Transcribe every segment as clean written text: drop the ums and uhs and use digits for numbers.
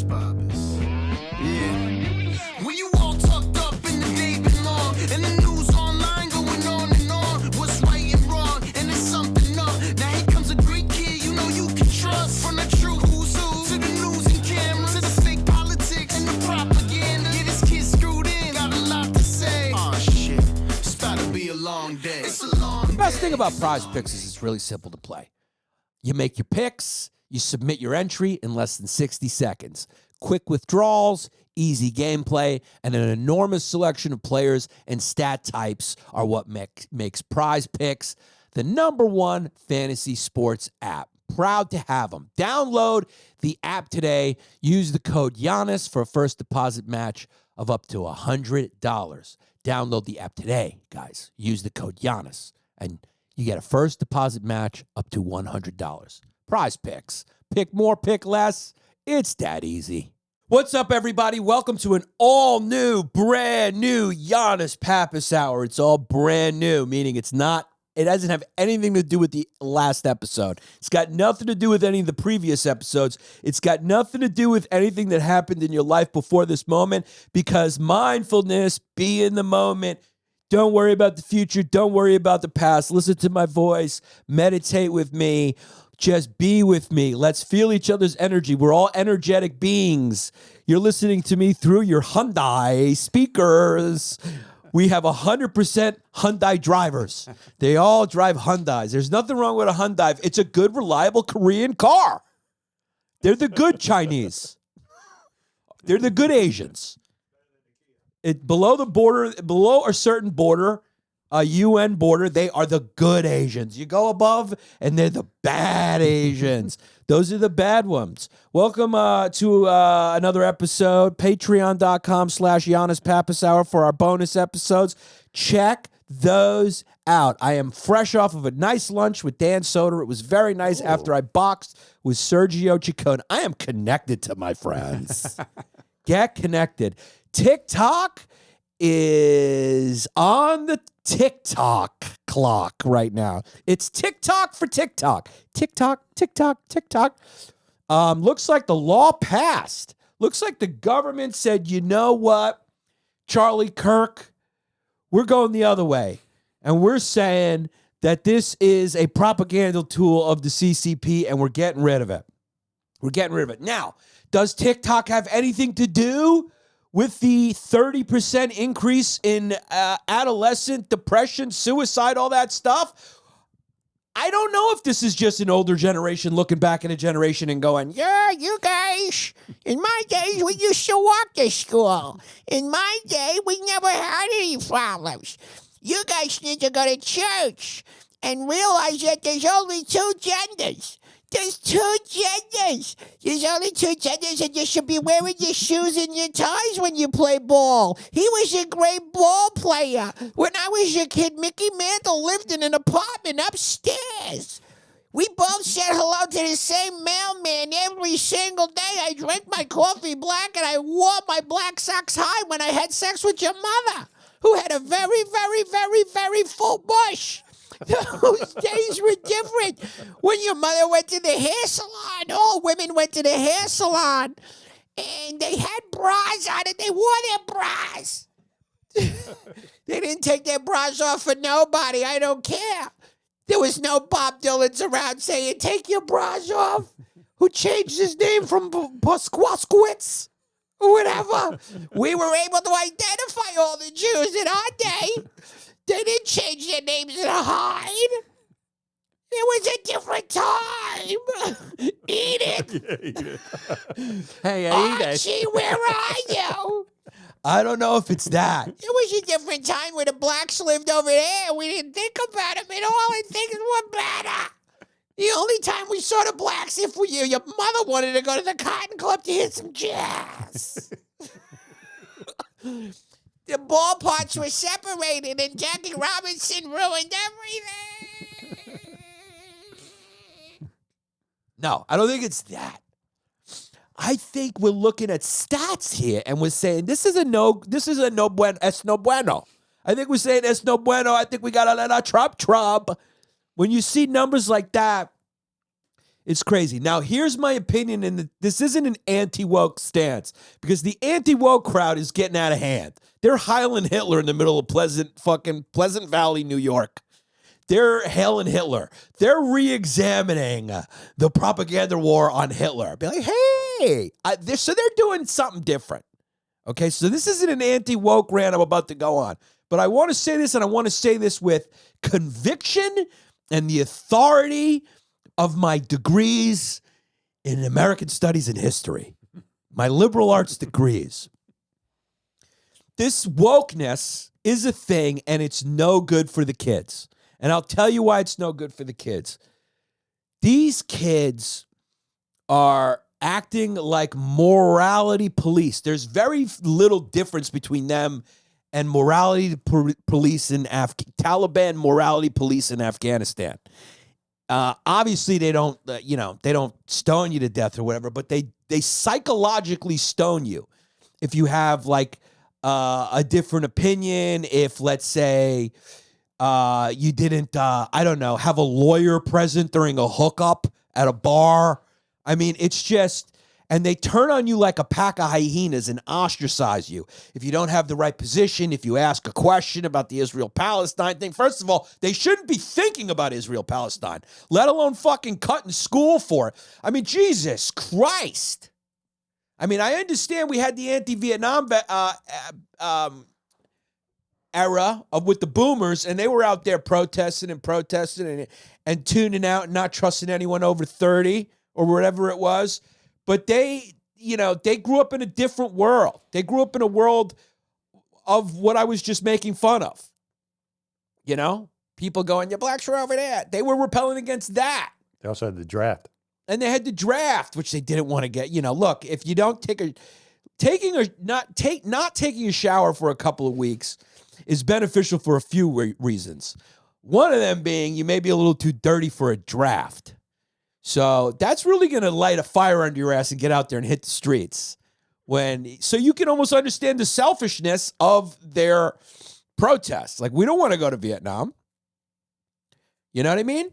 Pappas, Pappas. Yeah. When you all tucked up in the day long, and the news online going on and on, what's right and wrong, and it's something up. Now here comes a great kid you know you can trust. From the true who's who, to the news and cameras, to the fake politics and the propaganda. Yeah, this kid screwed in, got a lot to say. Aw, shit, it's about to be a long day. It's a long day. The best thing about PrizePicks is it's really simple to play. You make your picks, you submit your entry in less than 60 seconds. Quick withdrawals, easy gameplay, and an enormous selection of players and stat types are what makes PrizePicks the #1 fantasy sports app. Proud to have them. Download the app today. Use the code Yannis for a first deposit match of up to $100. Download the app today, guys. Use the code Yannis, and you get a first deposit match up to $100. PrizePicks. Pick more, pick less. It's that easy. What's up, everybody? Welcome to an all-new, brand-new Yannis Pappas Hour. It's all brand new, meaning it doesn't have anything to do with the last episode. It's got nothing to do with any of the previous episodes. It's got nothing to do with anything that happened in your life before this moment, because mindfulness, be in the moment. Don't worry about the future. Don't worry about the past. Listen to my voice. Meditate with me. Just be with me. Let's feel each other's energy. We're all energetic beings. You're listening to me through your Hyundai speakers. We have 100% Hyundai drivers. They all drive Hyundais. There's nothing wrong with a Hyundai. It's a good, reliable Korean car. They're the good Chinese. They're the good Asians. Below a certain border, a UN border, they are the good Asians. You go above, and they're the bad Asians. Those are the bad ones. Welcome to another episode. Patreon.com/Yannis Pappas Hour for our bonus episodes. Check those out. I am fresh off of a nice lunch with Dan Soder. It was very nice after I boxed with Sergio Ciccone. I am connected to my friends. Get connected. TikTok is on the TikTok clock right now. It's TikTok for TikTok. TikTok, TikTok, TikTok. Looks like the law passed. Looks like the government said, you know what, Charlie Kirk, we're going the other way. And we're saying that this is a propaganda tool of the CCP, and we're getting rid of it. We're getting rid of it. Now, does TikTok have anything to do with the 30% increase in adolescent depression, suicide, all that stuff? I don't know if this is just an older generation looking back at a generation and going, yeah, you guys, in my days, we used to walk to school. In my day, we never had any problems. You guys need to go to church and realize that there's only two genders. There's two genders. There's only two genders, and you should be wearing your shoes and your ties when you play ball. He was a great ball player. When I was a kid, Mickey Mantle lived in an apartment upstairs. We both said hello to the same mailman every single day. I drank my coffee black, and I wore my black socks high when I had sex with your mother, who had a very, very, very, very full bush. Those days were different. When your mother went to the hair salon, all women went to the hair salon, and they had bras on, and they wore their bras. They didn't take their bras off for nobody. I don't care. There was no Bob Dylan's around saying, take your bras off. Who changed his name from Pasquaskowitz or whatever. We were able to identify all the Jews in our day. They didn't change their names in a hide. It was a different time. Eat it. Yeah, eat it. Hey, I eat it. Archie, where are you? I don't know if it's that. It was a different time where the blacks lived over there. We didn't think about them at all, and things were better. The only time we saw the blacks, if your mother wanted to go to the Cotton Club to hear some jazz. The ballparks were separated, and Jackie Robinson ruined everything. No, I don't think it's that. I think we're looking at stats here, and we're saying this is a no bueno. Es no bueno. I think we're saying es no bueno. I think we gotta let our Trump. When you see numbers like that, It's crazy. Now, here's my opinion, and this isn't an anti-woke stance, because the anti-woke crowd is getting out of hand. They're Highland Hitler in the middle of Pleasant Valley, New York. They're hailing Hitler. They're re-examining the propaganda war on Hitler. Be like, hey, so they're doing something different. Okay, so this isn't an anti-woke rant I'm about to go on. But I want to say this, and I want to say this with conviction and the authority of my degrees in American Studies and History, my liberal arts degrees. This wokeness is a thing, and it's no good for the kids. And I'll tell you why it's no good for the kids. These kids are acting like morality police. There's very little difference between them and morality police in Taliban morality police in Afghanistan. Obviously, they don't, they don't stone you to death or whatever, but they psychologically stone you if you have like a different opinion. If, let's say, you didn't, have a lawyer present during a hookup at a bar. I mean, it's just, and they turn on you like a pack of hyenas and ostracize you. If you don't have the right position, if you ask a question about the Israel-Palestine thing, first of all, they shouldn't be thinking about Israel-Palestine, let alone fucking cutting school for it. I mean, Jesus Christ. I mean, I understand we had the anti-Vietnam era with the boomers, and they were out there protesting and tuning out and not trusting anyone over 30 or whatever it was. But they grew up in a different world. They grew up in a world of what I was just making fun of. People going, your blacks were over there. They were repelling against that. They also had the draft. And they had the draft, which they didn't want to get. Look, if you don't not taking a shower for a couple of weeks is beneficial for a few reasons. One of them being you may be a little too dirty for a draft. So that's really going to light a fire under your ass and get out there and hit the streets. So you can almost understand the selfishness of their protests. Like, we don't want to go to Vietnam. You know what I mean?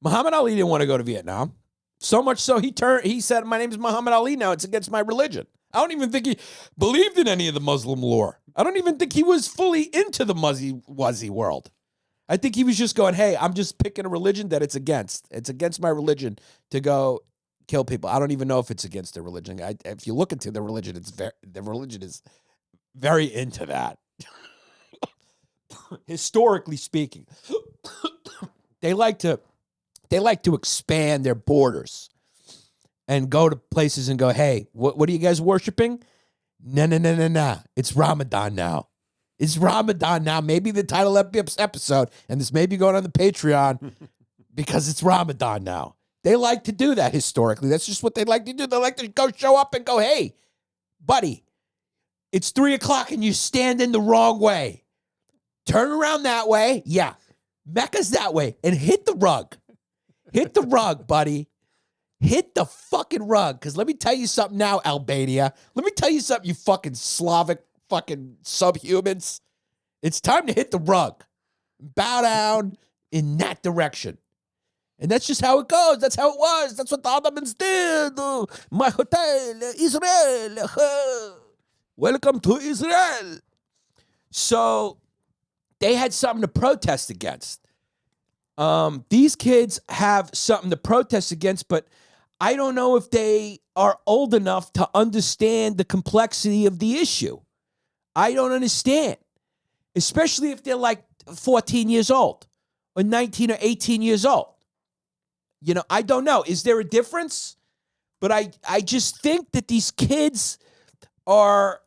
Muhammad Ali didn't want to go to Vietnam. So much so he said, my name is Muhammad Ali now. It's against my religion. I don't even think he believed in any of the Muslim lore. I don't even think he was fully into the muzzy world. I think he was just going, hey, I'm just picking a religion that it's against. It's against my religion to go kill people. I don't even know if it's against their religion. If you look into the religion, the religion is very into that. Historically speaking, they like to expand their borders and go to places and go, hey, what are you guys worshiping? No. It's Ramadan now. It's Ramadan now. Maybe the title of this episode, and this may be going on the Patreon because it's Ramadan now. They like to do that historically. That's just what they like to do. They like to go show up and go, hey, buddy, it's 3:00 and you stand in the wrong way. Turn around that way. Yeah. Mecca's that way. And hit the rug. Hit the rug, buddy. Hit the fucking rug. Because let me tell you something now, Albania. Let me tell you something, you fucking Slavic fucking subhumans. It's time to hit the rug. Bow down in that direction. And that's just how it goes. That's how it was. That's what the Ottomans did. My hotel, Israel. Welcome to Israel. So they had something to protest against. These kids have something to protest against, but I don't know if they are old enough to understand the complexity of the issue. I don't understand, especially if they're like 14 years old or 19 or 18 years old. I don't know. Is there a difference? But I just think that these kids are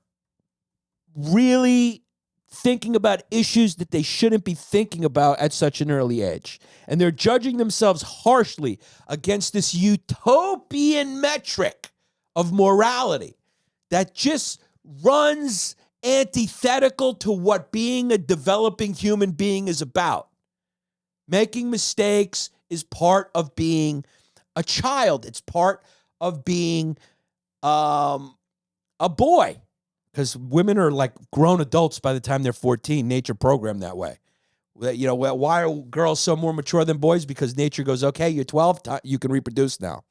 really thinking about issues that they shouldn't be thinking about at such an early age. And they're judging themselves harshly against this utopian metric of morality that just runs antithetical to what being a developing human being is about. Making mistakes is part of being a child. It's part of being a boy. Because women are like grown adults by the time they're 14. Nature programmed that way. Why are girls so more mature than boys? Because nature goes, okay, you're 12, you can reproduce now.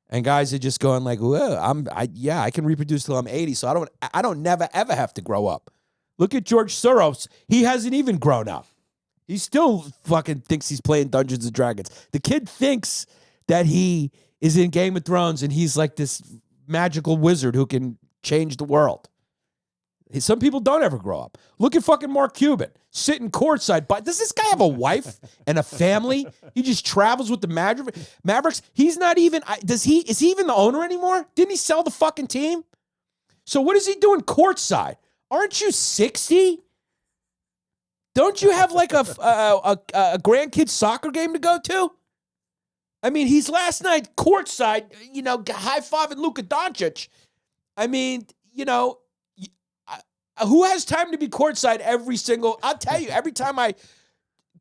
And guys are just going like, whoa, I can reproduce till I'm 80, so I don't never ever have to grow up. Look at George Soros. He hasn't even grown up. He still fucking thinks he's playing Dungeons and Dragons. The kid thinks that he is in Game of Thrones and he's like this magical wizard who can change the world. Some people don't ever grow up. Look at fucking Mark Cuban sitting courtside. But does this guy have a wife and a family? He just travels with the Mavericks. He's not even. Is he even the owner anymore? Didn't he sell the fucking team? So what is he doing courtside? Aren't you 60? Don't you have like a grandkid soccer game to go to? I mean, he's last night courtside, high-fiving Luka Doncic. I mean, who has time to be courtside I'll tell you, every time I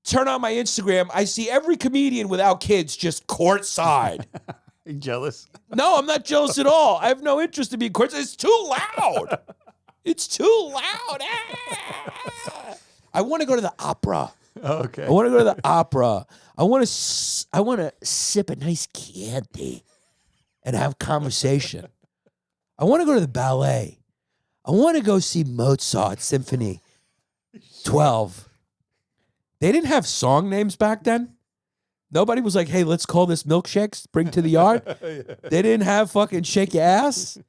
turn on my Instagram, I see every comedian without kids just courtside. Are you jealous? No, I'm not jealous at all. I have no interest in being courtside. It's too loud. It's too loud. I want to go to the opera. Okay. I want to go to the opera. I want to sip a nice candy and have conversation. I want to go to the ballet. I want to go see Mozart Symphony 12. They didn't have song names back then. Nobody was like, hey, let's call this milkshakes, bring to the yard. They didn't have fucking shake your ass,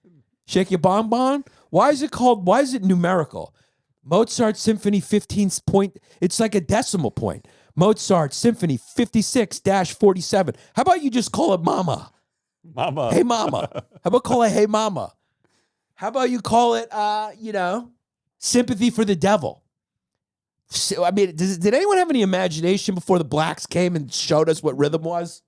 shake your bonbon. Why is it numerical? Mozart Symphony 15 point. It's like a decimal point. Mozart Symphony 56-47. How about you just call it Mama? Mama. Hey, Mama. How about call it Hey, Mama? How about you call it, Sympathy for the Devil? So, I mean, did anyone have any imagination before the blacks came and showed us what rhythm was?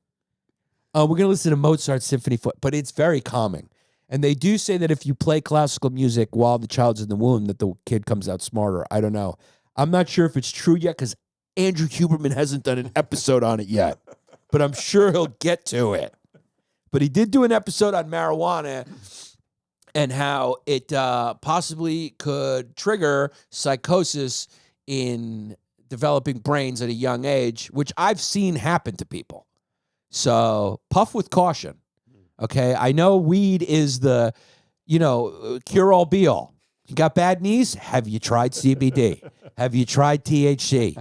We're going to listen to Mozart Symphony, but it's very calming. And they do say that if you play classical music while the child's in the womb, that the kid comes out smarter. I don't know. I'm not sure if it's true yet because Andrew Huberman hasn't done an episode on it yet. But I'm sure he'll get to it. But he did do an episode on marijuana and how it possibly could trigger psychosis in developing brains at a young age, which I've seen happen to people. So puff with caution. Okay, I know weed is the, cure-all, be-all. You got bad knees? Have you tried CBD? Have you tried THC?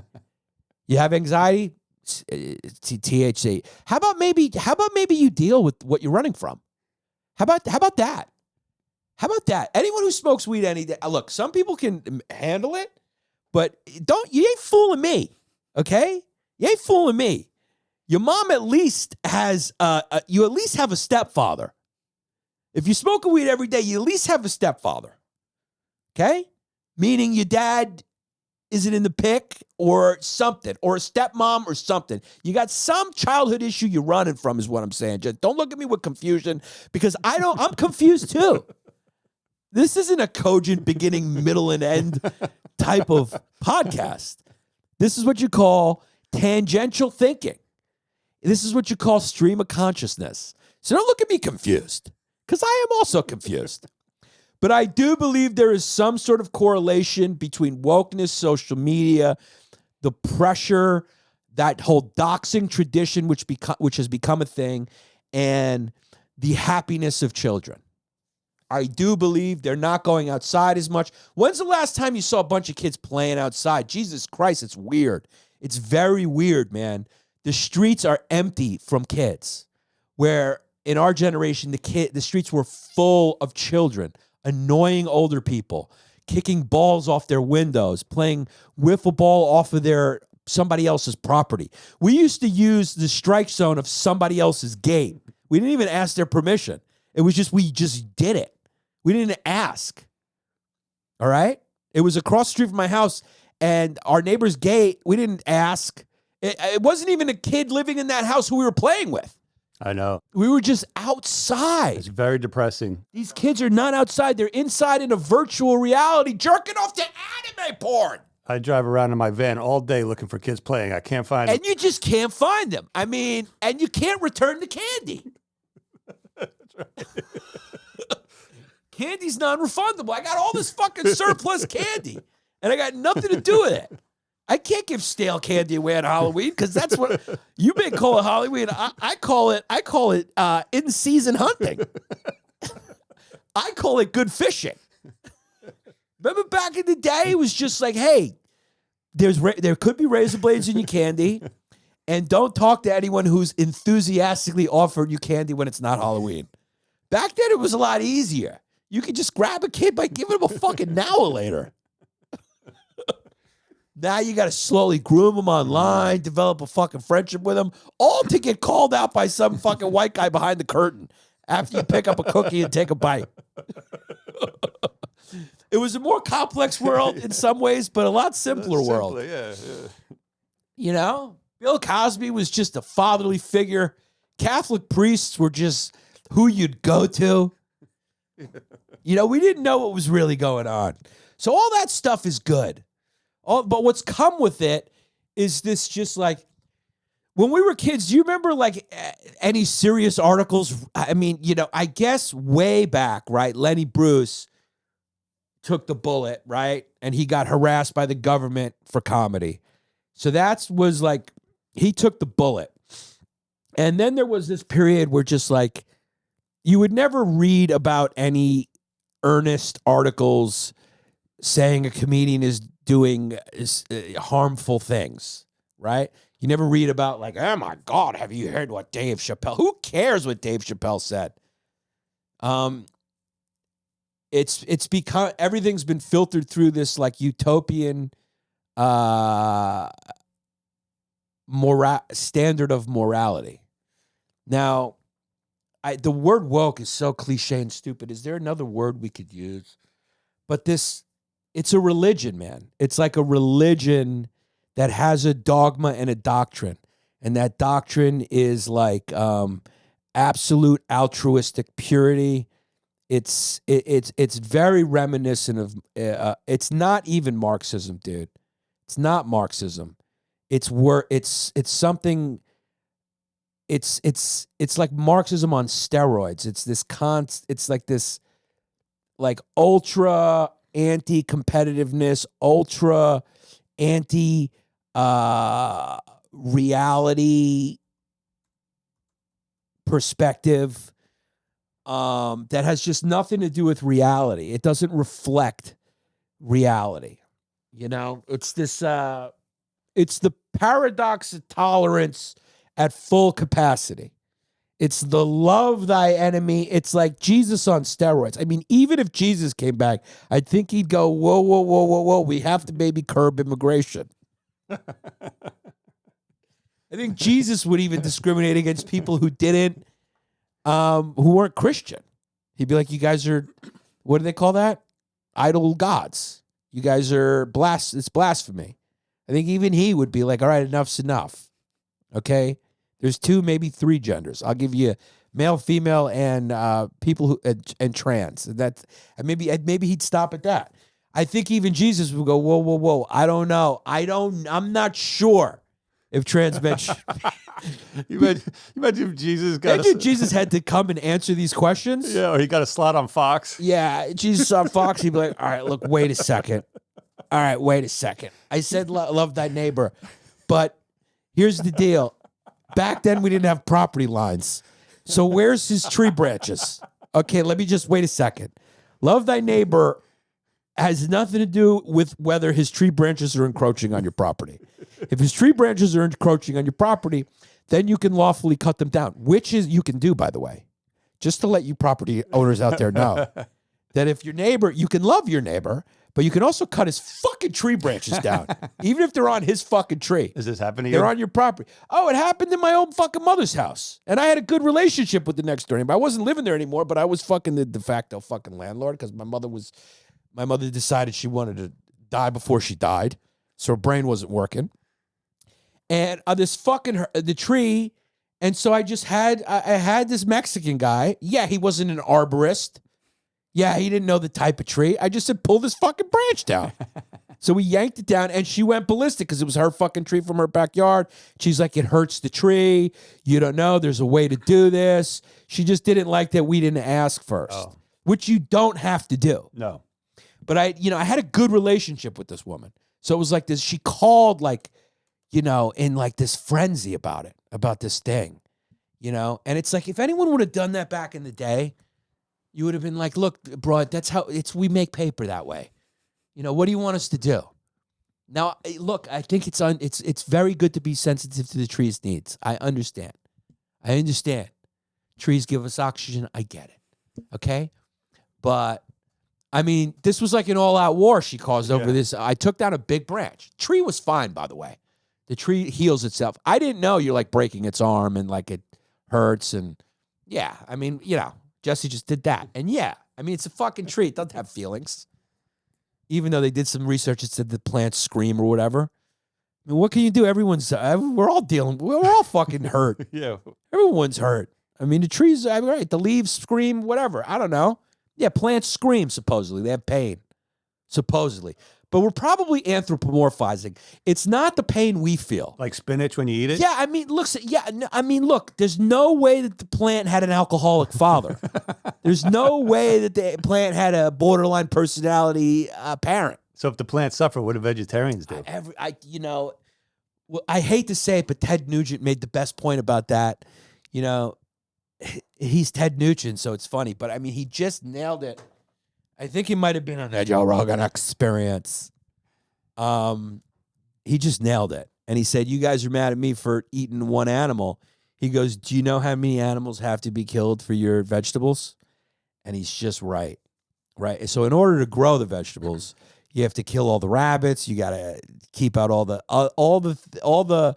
You have anxiety? THC. How about maybe you deal with what you're running from? How about that? How about that? Anyone who smokes weed any day, look, some people can handle it, but you ain't fooling me, okay? You ain't fooling me. Your mom at least has, you at least have a stepfather. If you smoke weed every day, you at least have a stepfather. Okay? Meaning your dad isn't in the pic or something, or a stepmom or something. You got some childhood issue you're running from is what I'm saying. Just don't look at me with confusion because I'm confused too. This isn't a cogent beginning, middle, and end type of podcast. This is what you call tangential thinking. This is what you call stream of consciousness. So don't look at me confused, because I am also confused. But I do believe there is some sort of correlation between wokeness, social media, the pressure, that whole doxing tradition, which has become a thing, and the happiness of children. I do believe they're not going outside as much. When's the last time you saw a bunch of kids playing outside? Jesus Christ, it's weird. It's very weird, man. The streets are empty from kids, where in our generation, the streets were full of children, annoying older people, kicking balls off their windows, playing wiffle ball off of somebody else's property. We used to use the strike zone of somebody else's gate. We didn't even ask their permission. It was we just did it. We didn't ask. All right? It was across the street from my house, and our neighbor's gate, we didn't ask. It wasn't even a kid living in that house who we were playing with. I know. We were just outside. It's very depressing. These kids are not outside. They're inside in a virtual reality, jerking off to anime porn. I drive around in my van all day looking for kids playing. I can't find them. And you just can't find them. I mean, and you can't return the candy. That's right. Candy's non-refundable. I got all this fucking surplus candy, and I got nothing to do with it. I can't give stale candy away on Halloween because that's what you may call it Halloween. I call it in season hunting. I call it good fishing. Remember back in the day, it was just like, hey, there could be razor blades in your candy, and don't talk to anyone who's enthusiastically offered you candy when it's not Halloween. Back then, it was a lot easier. You could just grab a kid by giving him a fucking now later. Now you got to slowly groom them online, develop a fucking friendship with them, all to get called out by some fucking white guy behind the curtain after you pick up a cookie and take a bite. It was a more complex world in some ways, but a lot simpler world. Yeah. You know, Bill Cosby was just a fatherly figure. Catholic priests were just who you'd go to. You know, we didn't know what was really going on. So all that stuff is good. But what's come with it is this just like, when we were kids, do you remember like any serious articles? I mean, you know, I guess way back, right? Lenny Bruce took the bullet, right? And he got harassed by the government for comedy. So that was like, he took the bullet. And then there was this period where just like, you would never read about any earnest articles saying a comedian is doing harmful things, right? You never read about like, oh my God, have you heard what Dave Chappelle? Who cares what Dave Chappelle said? It's become, everything's been filtered through this like utopian standard of morality. Now, the word woke is so cliche and stupid. Is there another word we could use? But it's a religion, man. It's like a religion that has a dogma and a doctrine. And that doctrine is like absolute altruistic purity. It's very reminiscent of, it's not even Marxism, dude. It's not Marxism. It's something, it's like Marxism on steroids. It's like this like ultra anti-competitiveness, ultra anti-reality perspective that has just nothing to do with reality. It doesn't reflect reality. You know, it's this, it's the paradox of tolerance at full capacity. It's the love thy enemy. It's like Jesus on steroids. I mean, even if Jesus came back, I think he'd go, whoa, whoa, whoa, whoa, whoa. We have to maybe curb immigration. I think Jesus would even discriminate against people who didn't, who weren't Christian. He'd be like, you guys are, what do they call that? Idol gods. You guys are it's blasphemy. I think even he would be like, all right, enough's enough. Okay? There's 2, maybe 3 genders. I'll give you male, female, and people who and trans. And maybe he'd stop at that. I think even Jesus would go, whoa, whoa, whoa. I don't know. I'm not sure if trans men. You imagine if Jesus Jesus had to come and answer these questions. Yeah, or he got a slot on Fox. Yeah, Jesus on Fox. He'd be like, all right, look, wait a second. All right, wait a second. I said love thy neighbor, but here's the deal. Back then, we didn't have property lines. So where's his tree branches? Okay, let me just wait a second. Love thy neighbor has nothing to do with whether his tree branches are encroaching on your property. If his tree branches are encroaching on your property, then you can lawfully cut them down, which is you can do, by the way. Just to let you property owners out there know that if your neighbor, you can love your neighbor, but you can also cut his fucking tree branches down, even if they're on his fucking tree. Is this happening to you? They're on your property. Oh, it happened in my own fucking mother's house. And I had a good relationship with the next door neighbor. I wasn't living there anymore, but I was fucking the de facto fucking landlord because my mother decided she wanted to die before she died. So her brain wasn't working. And this fucking, the tree. And so I had this Mexican guy. Yeah, he wasn't an arborist. Yeah, he didn't know the type of tree. I just said, pull this fucking branch down. So we yanked it down, and she went ballistic because it was her fucking tree from her backyard. She's like, it hurts the tree. You don't know. There's a way to do this. She just didn't like that we didn't ask first, which you don't have to do. No. But I had a good relationship with this woman. So it was like this. She called like, in like this frenzy about it, about this thing, And it's like, if anyone would have done that back in the day, you would have been like, look, bro, that's how we make paper that way. What do you want us to do? Now, look, I think it's very good to be sensitive to the tree's needs. I understand. Trees give us oxygen. I get it. Okay? But, I mean, this was like an all-out war she caused over this. I took down a big branch. Tree was fine, by the way. The tree heals itself. I didn't know you're, like, breaking its arm and, like, it hurts. And, yeah, I mean, Jesse just did that. And, yeah, I mean, it's a fucking tree. It doesn't have feelings. Even though they did some research that said the plants scream or whatever. I mean, what can you do? We're all fucking hurt. Yeah. Everyone's hurt. I mean, the trees, right, the leaves scream, whatever. I don't know. Yeah, plants scream, supposedly. They have pain, supposedly. But we're probably anthropomorphizing. It's not the pain we feel. Like spinach when you eat it? Yeah, I mean, look, there's no way that the plant had an alcoholic father. There's no way that the plant had a borderline personality parent. So if the plants suffer, what do vegetarians do? I hate to say it, but Ted Nugent made the best point about that. He's Ted Nugent, so it's funny. But, I mean, he just nailed it. I think he might have been on the Joe Rogan Experience. He just nailed it. And he said, you guys are mad at me for eating one animal. He goes, do you know how many animals have to be killed for your vegetables? And he's just right. Right. So in order to grow the vegetables, you have to kill all the rabbits. You got to keep out all the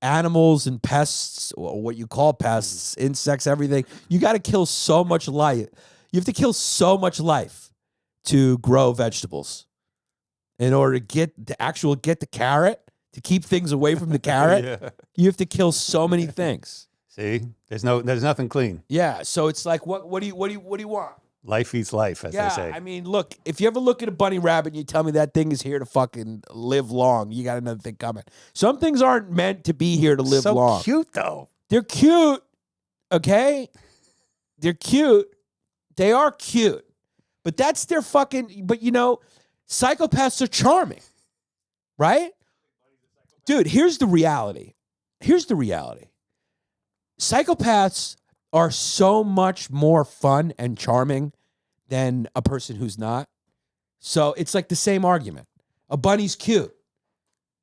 animals and pests, or what you call pests, insects, everything. You got to kill so much life. You have to kill so much life to grow vegetables. In order to get the carrot, to keep things away from the carrot, you have to kill so many things. See, there's nothing clean. Yeah, so it's like, what do you want? Life eats life, as they say. I mean, look, if you ever look at a bunny rabbit and you tell me that thing is here to fucking live long, you got another thing coming. Some things aren't meant to be here to live long. So cute, though. They're cute, okay? They're cute. They are cute. But that's their fucking... But, psychopaths are charming, right? Dude, here's the reality. Psychopaths are so much more fun and charming than a person who's not. So it's like the same argument. A bunny's cute.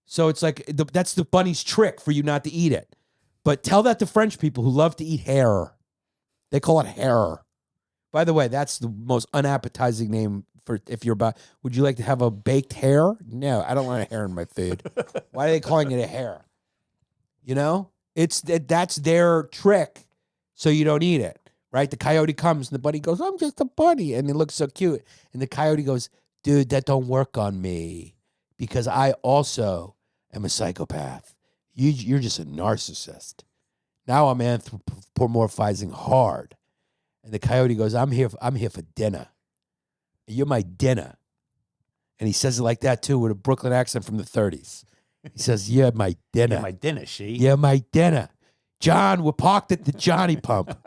So it's like, that's the bunny's trick for you not to eat it. But tell that to French people who love to eat hair. They call it hair. By the way, that's the most unappetizing name for if you're about. Would you like to have a baked hare? No, I don't want a hair in my food. Why are they calling it a hare? That's their trick, so you don't eat it, right? The coyote comes and the bunny goes, "I'm just a bunny," and it looks so cute. And the coyote goes, "Dude, that don't work on me because I also am a psychopath. You're just a narcissist. Now I'm anthropomorphizing hard." And the coyote goes, I'm here for dinner. You're my dinner. And he says it like that, too, with a Brooklyn accent from the 30s. He says, you're my dinner. You're my dinner, she. You're my dinner. John, we're parked at the Johnny Pump.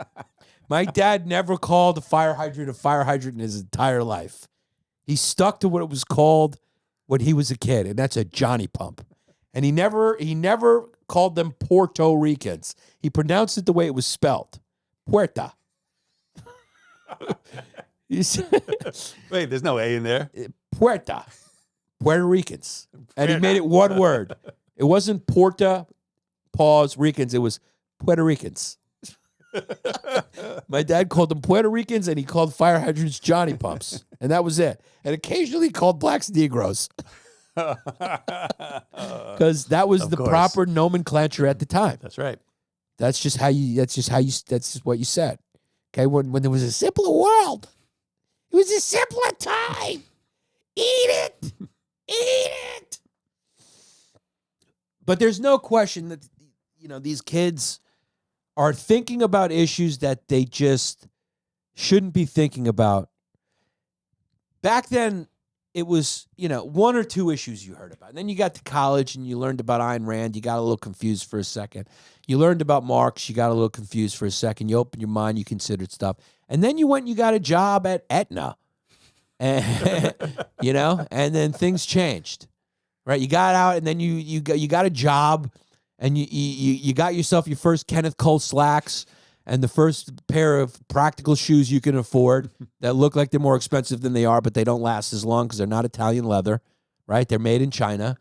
My dad never called a fire hydrant in his entire life. He stuck to what it was called when he was a kid, and that's a Johnny Pump. And he never called them Puerto Ricans. He pronounced it the way it was spelled. Puerta. Wait, there's no A in there. Puerta Ricans. And he made it one word. It wasn't Puerta, pause, Ricans. It was Puerto Ricans. My dad called them Puerto Ricans, and he called fire hydrants Johnny Pumps. And that was it. And occasionally he called blacks Negroes. Because that was the proper nomenclature at the time. That's right. That's just what you said. Okay, when there was a simpler world. It was a simpler time. Eat it. Eat it. But there's no question that, these kids are thinking about issues that they just shouldn't be thinking about. Back then, it was, one or two issues you heard about. And then you got to college and you learned about Ayn Rand. You got a little confused for a second. You learned about Marx. You got a little confused for a second. You opened your mind. You considered stuff. And then you went and you got a job at Aetna. And, and then things changed. right? You got out, and then you got a job, and you got yourself your first Kenneth Cole slacks and the first pair of practical shoes you can afford that look like they're more expensive than they are, but they don't last as long because they're not Italian leather, right? They're made in China.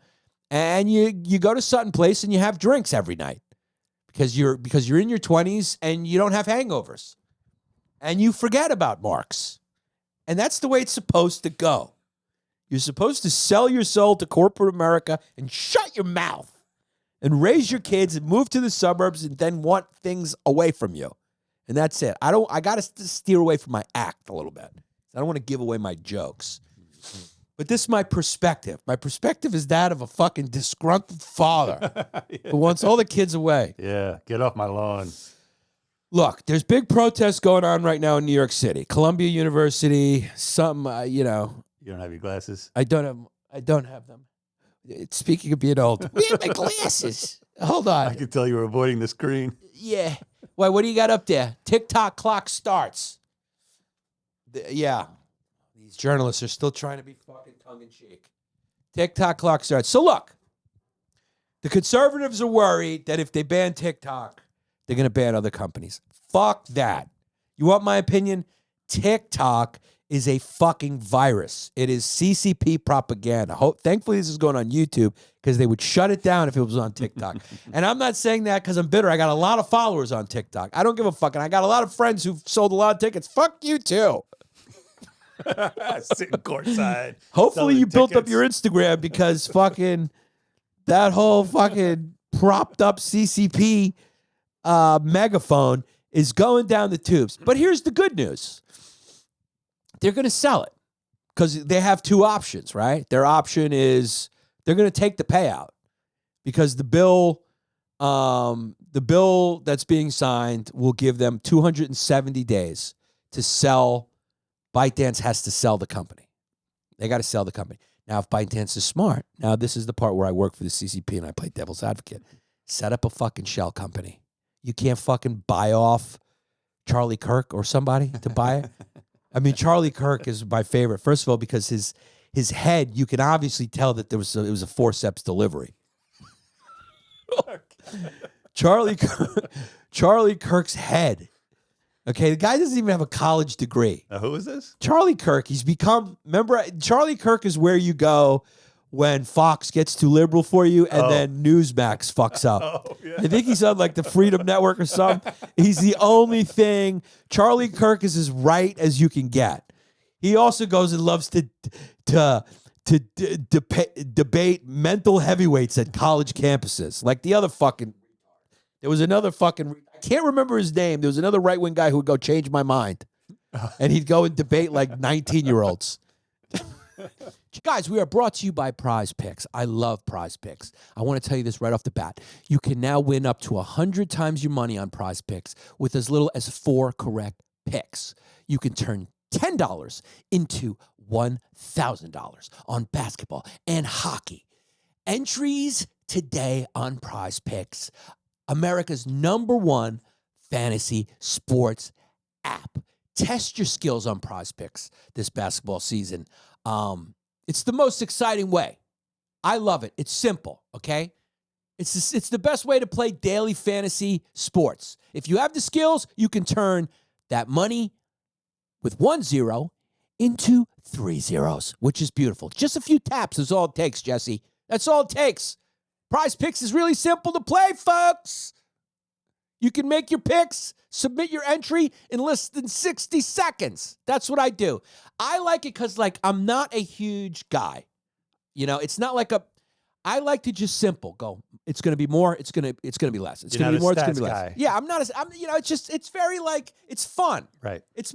And you go to Sutton Place and you have drinks every night because you're in your 20s and you don't have hangovers. And you forget about Marks. And that's the way it's supposed to go. You're supposed to sell your soul to corporate America and shut your mouth and raise your kids and move to the suburbs and then want things away from you. And that's it. I got to steer away from my act a little bit. I don't want to give away my jokes. But this is my perspective. My perspective is that of a fucking disgruntled father who wants all the kids away. Yeah, get off my lawn. Look, there's big protests going on right now in New York City. Columbia University, some, You don't have your glasses? I don't have them. Speaking of being old, we have my glasses. Hold on. I can tell you were avoiding the screen. Yeah. Wait, what do you got up there? TikTok clock starts. Yeah. These journalists are still trying to be fucking tongue-in-cheek. TikTok clock starts. So look, the conservatives are worried that if they ban TikTok, they're going to ban other companies. Fuck that. You want my opinion? TikTok is a fucking virus. It is CCP propaganda. Thankfully, this is going on YouTube because they would shut it down if it was on TikTok. And I'm not saying that because I'm bitter. I got a lot of followers on TikTok. I don't give a fuck. And I got a lot of friends who've sold a lot of tickets. Fuck you, too. Sitting courtside. Hopefully you built up tickets. your Instagram because fucking that whole fucking propped up CCP megaphone is going down the tubes. But here's the good news. They're going to sell it because they have two options, right? Their option is they're going to take the payout because the bill that's being signed will give them 270 days to sell. ByteDance has to sell the company. They got to sell the company. Now, if ByteDance is smart, now this is the part where I work for the CCP and I play devil's advocate. Set up a fucking shell company. You can't fucking buy off Charlie Kirk or somebody to buy it. I mean, Charlie Kirk is my favorite. First of all, because his head, you can obviously tell that it was a forceps delivery. Charlie Kirk's head. Okay, the guy doesn't even have a college degree. Who is this? Charlie Kirk. Remember, Charlie Kirk is where you go when Fox gets too liberal for you and then Newsmax fucks up. Oh, yeah. I think he's on like the Freedom Network or something. He's the only thing. Charlie Kirk is as right as you can get. He also goes and loves to debate mental heavyweights at college campuses. Like the other fucking, there was another fucking, I can't remember his name. There was another right-wing guy who would go, change my mind. And he'd go and debate like 19-year-olds. Guys, we are brought to you by PrizePicks. I love PrizePicks. I want to tell you this right off the bat. You can now win up to 100 times your money on PrizePicks with as little as 4 correct picks. You can turn $10 into $1,000 on basketball and hockey. Entries today on PrizePicks, America's #1 fantasy sports app. Test your skills on PrizePicks this basketball season. It's the most exciting way. I love it. It's simple, okay? It's the best way to play daily fantasy sports. If you have the skills, you can turn that money with 1 0 into 3 zeros, which is beautiful. Just a few taps is all it takes, Jesse. That's all it takes. PrizePicks is really simple to play, folks. You can make your picks, submit your entry in less than 60 seconds. That's what I do. I like it because, like, I'm not a huge guy. You know, it's not like I like to just simple go. It's going to be more. It's going to be less. It's going to be more. It's going to be less. Guy. Yeah, I'm not. It's very like it's fun. Right. It's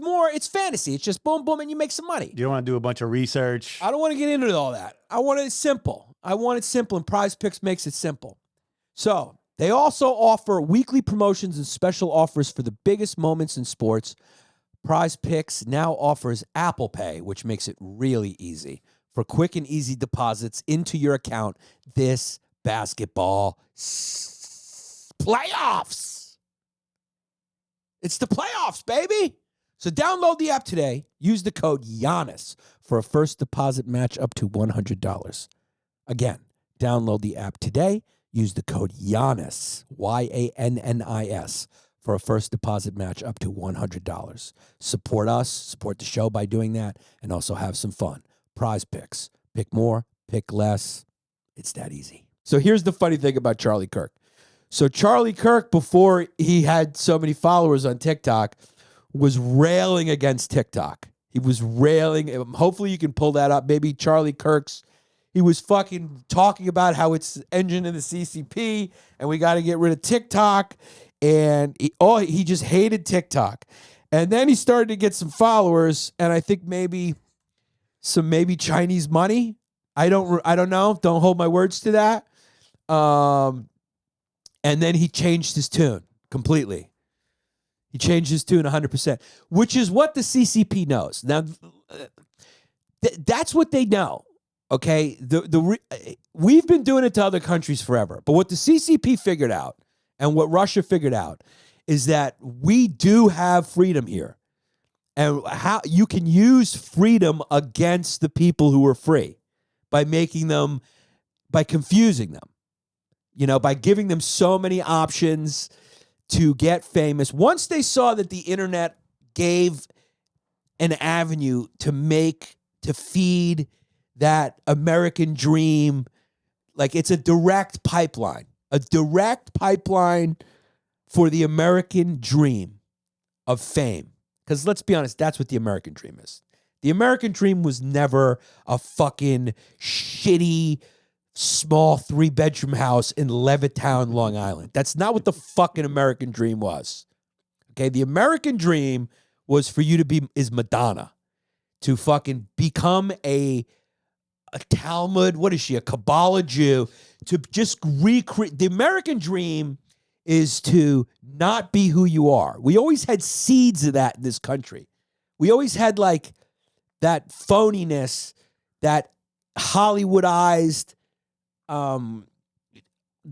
fantasy. It's just boom, boom, and you make some money. You don't want to do a bunch of research. I don't want to get into all that. I want it simple. And PrizePicks makes it simple. So they also offer weekly promotions and special offers for the biggest moments in sports. PrizePicks now offers Apple Pay, which makes it really easy for quick and easy deposits into your account this basketball playoffs. It's the playoffs, baby. So download the app today. Use the code Yannis for a first deposit match up to $100. Again, download the app today. Use the code Yannis, Yannis, for a first deposit match up to $100. Support us, support the show by doing that, and also have some fun. PrizePicks. Pick more, pick less. It's that easy. So here's the funny thing about Charlie Kirk. So Charlie Kirk, before he had so many followers on TikTok, was railing against TikTok. He was railing. Hopefully you can pull that up. Maybe Charlie Kirk's. He was fucking talking about how it's the engine in the CCP and we got to get rid of TikTok. And he just hated TikTok. And then he started to get some followers, and I think maybe Chinese money. I don't know. Don't hold my words to that. And then he changed his tune completely. He changed his tune 100%, which is what the CCP knows. Now, that's what they know. Okay, we've been doing it to other countries forever, but what the CCP figured out and what Russia figured out is that we do have freedom here, and how you can use freedom against the people who are free by confusing them, by giving them so many options to get famous. Once they saw that the internet gave an avenue to feed that American dream, like it's a direct pipeline for the American dream of fame. Because let's be honest, that's what the American dream is. The American dream was never a fucking shitty, small 3-bedroom house in Levittown, Long Island. That's not what the fucking American dream was. Okay, the American dream was for you to is Madonna, to fucking become a Talmud, what is she, a Kabbalah Jew, to just recreate. The American dream is to not be who you are. We always had seeds of that in this country. We always had like that phoniness, that Hollywoodized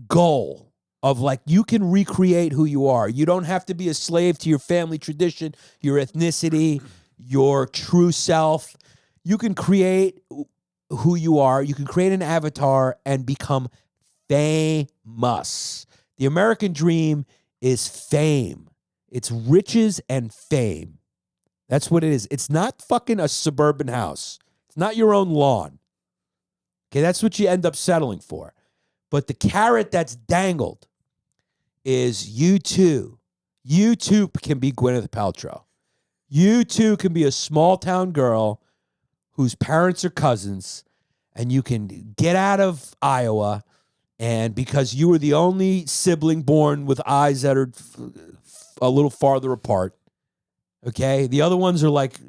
goal of like, you can recreate who you are. You don't have to be a slave to your family tradition, your ethnicity, your true self. You can create who you are. You can create an avatar and become famous. The American dream is fame. It's riches and fame. That's what it is. It's not fucking a suburban house. It's not your own lawn. Okay, that's what you end up settling for. But the carrot that's dangled is you too. You too can be Gwyneth Paltrow. You too can be a small town girl whose parents are cousins, and you can get out of Iowa, and because you were the only sibling born with eyes that are a little farther apart, okay? The other ones are like,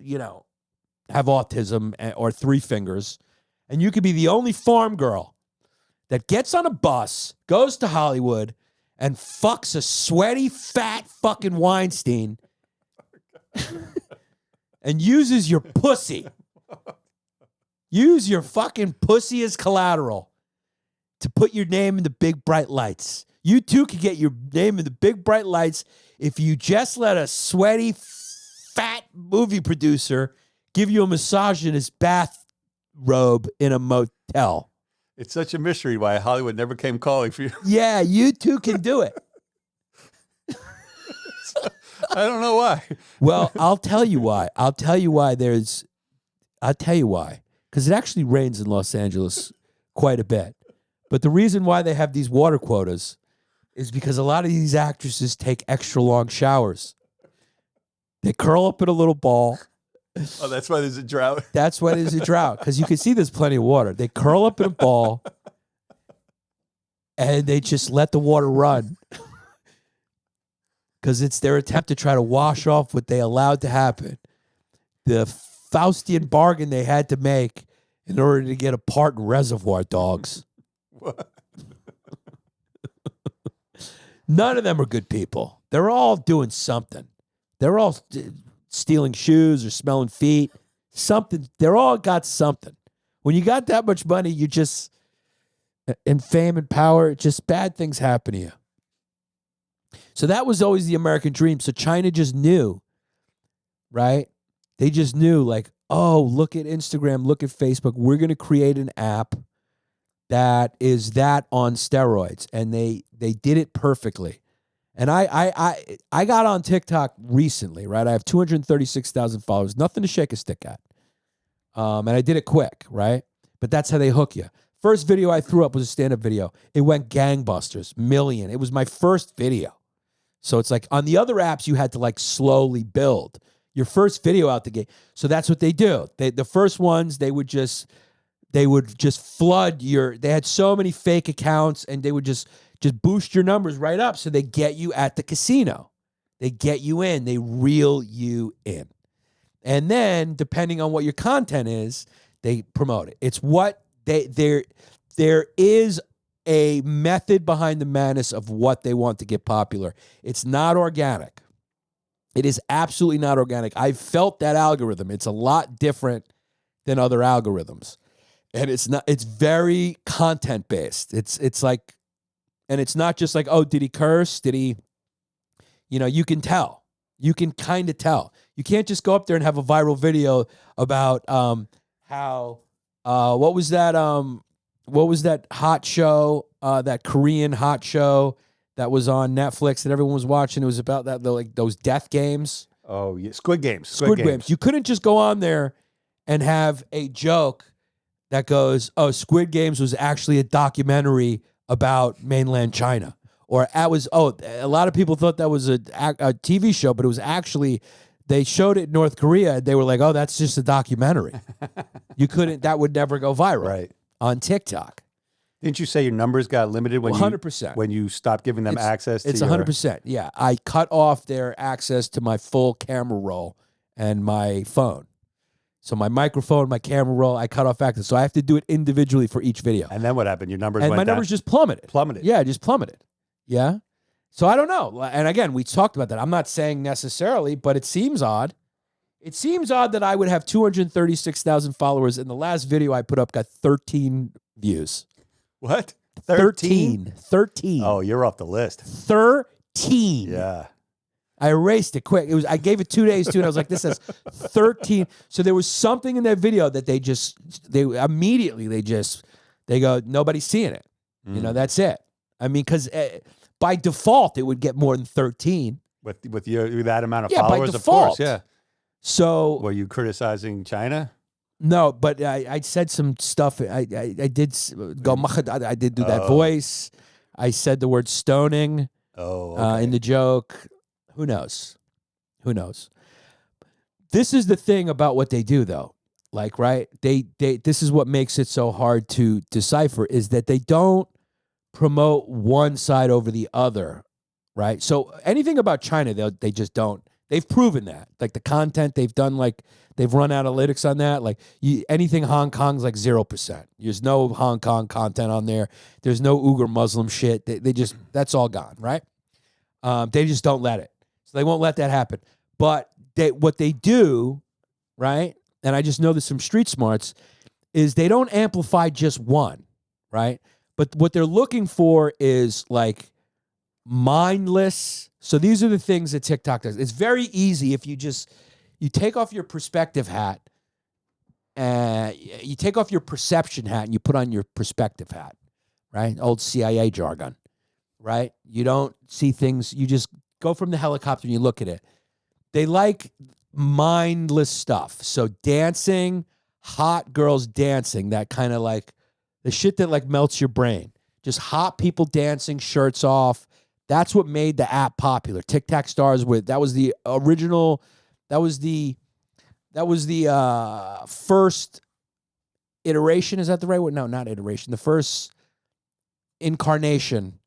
have autism or 3 fingers, and you could be the only farm girl that gets on a bus, goes to Hollywood, and fucks a sweaty, fat fucking Weinstein and uses your pussy. Use your fucking pussy as collateral to put your name in the big bright lights. You too can get your name in the big bright lights if you just let a sweaty, fat movie producer give you a massage in his bathrobe in a motel. It's such a mystery why Hollywood never came calling for you. Yeah, you too can do it. I don't know why. Well, I'll tell you why. I'll tell you why. Because it actually rains in Los Angeles quite a bit. But the reason why they have these water quotas is because a lot of these actresses take extra long showers. They curl up in a little ball. Oh, that's why there's a drought. That's why there's a drought, because you can see there's plenty of water. They curl up in a ball, and they just let the water run, because it's their attempt to try to wash off what they allowed to happen. The Faustian bargain they had to make in order to get a part in Reservoir Dogs. What? None of them are good people. They're all doing something. They're all stealing shoes or smelling feet. Something. They're all got something. When you got that much money, you just, and fame and power, just bad things happen to you. So that was always the American dream. So China just knew, right? They just knew, like, oh, look at Instagram, look at Facebook. We're going to create an app that is that on steroids, and they did it perfectly. And I got on TikTok recently, right? I have 236,000 followers, nothing to shake a stick at. And I did it quick, right? But that's how they hook you. First video I threw up was a stand-up video. It went gangbusters, million. It was my first video. So it's like on the other apps, you had to like slowly build your first video out the gate. So that's what they do. The first ones, they would just flood they had so many fake accounts, and they would just boost your numbers right up. So they get you at the casino. They get you in. They reel you in. And then depending on what your content is, they promote it. It's what there is a method behind the madness of what they want to get popular. It's not organic. It is absolutely not organic. I've felt that algorithm. It's a lot different than other algorithms. And it's very content based. It's like, and it's not just like, oh, did he curse? Did he, you can tell. You can kind of tell. You can't just go up there and have a viral video about how what was that hot show, that Korean hot show that was on Netflix that everyone was watching. It was about that, like those death games. Oh, yeah. Squid Games. Squid Games. You couldn't just go on there and have a joke that goes, oh, Squid Games was actually a documentary about mainland China. Or a lot of people thought that was a TV show, but it was actually, they showed it in North Korea. And they were like, oh, that's just a documentary. That would never go viral on TikTok. Didn't you say your numbers got limited when 100%. When you stopped giving them access to It's 100%. Yeah. I cut off their access to my full camera roll and my phone. So my microphone, my camera roll, I cut off access. So I have to do it individually for each video. And then what happened? Your numbers went down? And my numbers just plummeted. Yeah, just plummeted. Yeah. So I don't know. And again, we talked about that. I'm not saying necessarily, but it seems odd. It seems odd that I would have 236,000 followers, and the last video I put up got 13 views. What? 13. Oh, you're off the list. 13. Yeah. I erased it quick. I gave it 2 days too, and I was like, this has 13. So there was something in that video that they go, nobody's seeing it. That's it. I mean, because by default, it would get more than 13. With that amount of by followers, default. of course, yeah. So were you criticizing China? No, but I said some stuff. I did go. I did do that voice. I said the word stoning. In the joke. Who knows? This is the thing about what they do, though. Like, right? This is what makes it so hard to decipher, is that they don't promote one side over the other, right? So anything about China, they just don't. They've proven that. Like the content they've done, like they've run analytics on that. Like anything Hong Kong's like 0%. There's no Hong Kong content on there. There's no Uyghur Muslim shit. They just, that's all gone, right? They just don't let it. So they won't let that happen. But what they do, right? And I just know there's some street smarts, is they don't amplify just one, right? But what they're looking for is like mindless. So these are the things that TikTok does. It's very easy if you take off your perspective hat, you take off your perception hat and you put on your perspective hat, right? Old CIA jargon, right? You don't see things. You just go from the helicopter and you look at it. They like mindless stuff. So dancing, hot girls dancing, that kind of like the shit that like melts your brain. Just hot people dancing, shirts off. That's what made the app popular. TikTok stars that was the original. That was the first iteration. Is that the right word? No, not iteration. The first incarnation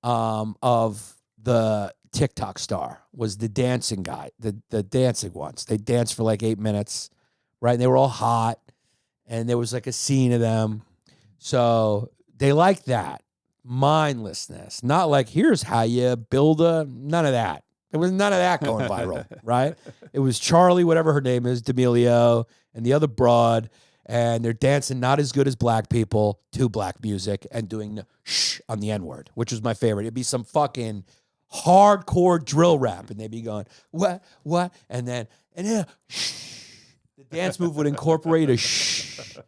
of the TikTok star was the dancing guy, the dancing ones. They danced for like 8 minutes, right? And they were all hot, and there was like a scene of them. So they like that. Mindlessness. Not like, here's how you build none of that. There was none of that going viral, right? It was Charlie, whatever her name is, D'Amelio, and the other broad, and they're dancing not as good as black people to black music and doing shh on the N-word, which was my favorite. It'd be some fucking hardcore drill rap, and they'd be going, what, and then shh. The dance move would incorporate a shh.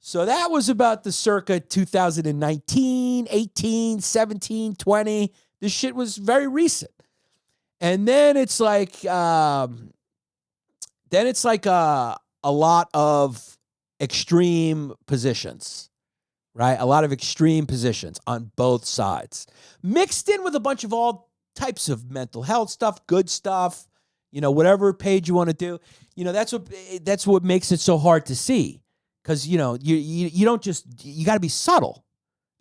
So that was about the circa 2019, 18, 17, 20. This shit was very recent. And then it's like a lot of extreme positions, right? A lot of extreme positions on both sides, mixed in with a bunch of all types of mental health stuff, good stuff, whatever page you want to do. That's what makes it so hard to see. Because, you don't you got to be subtle.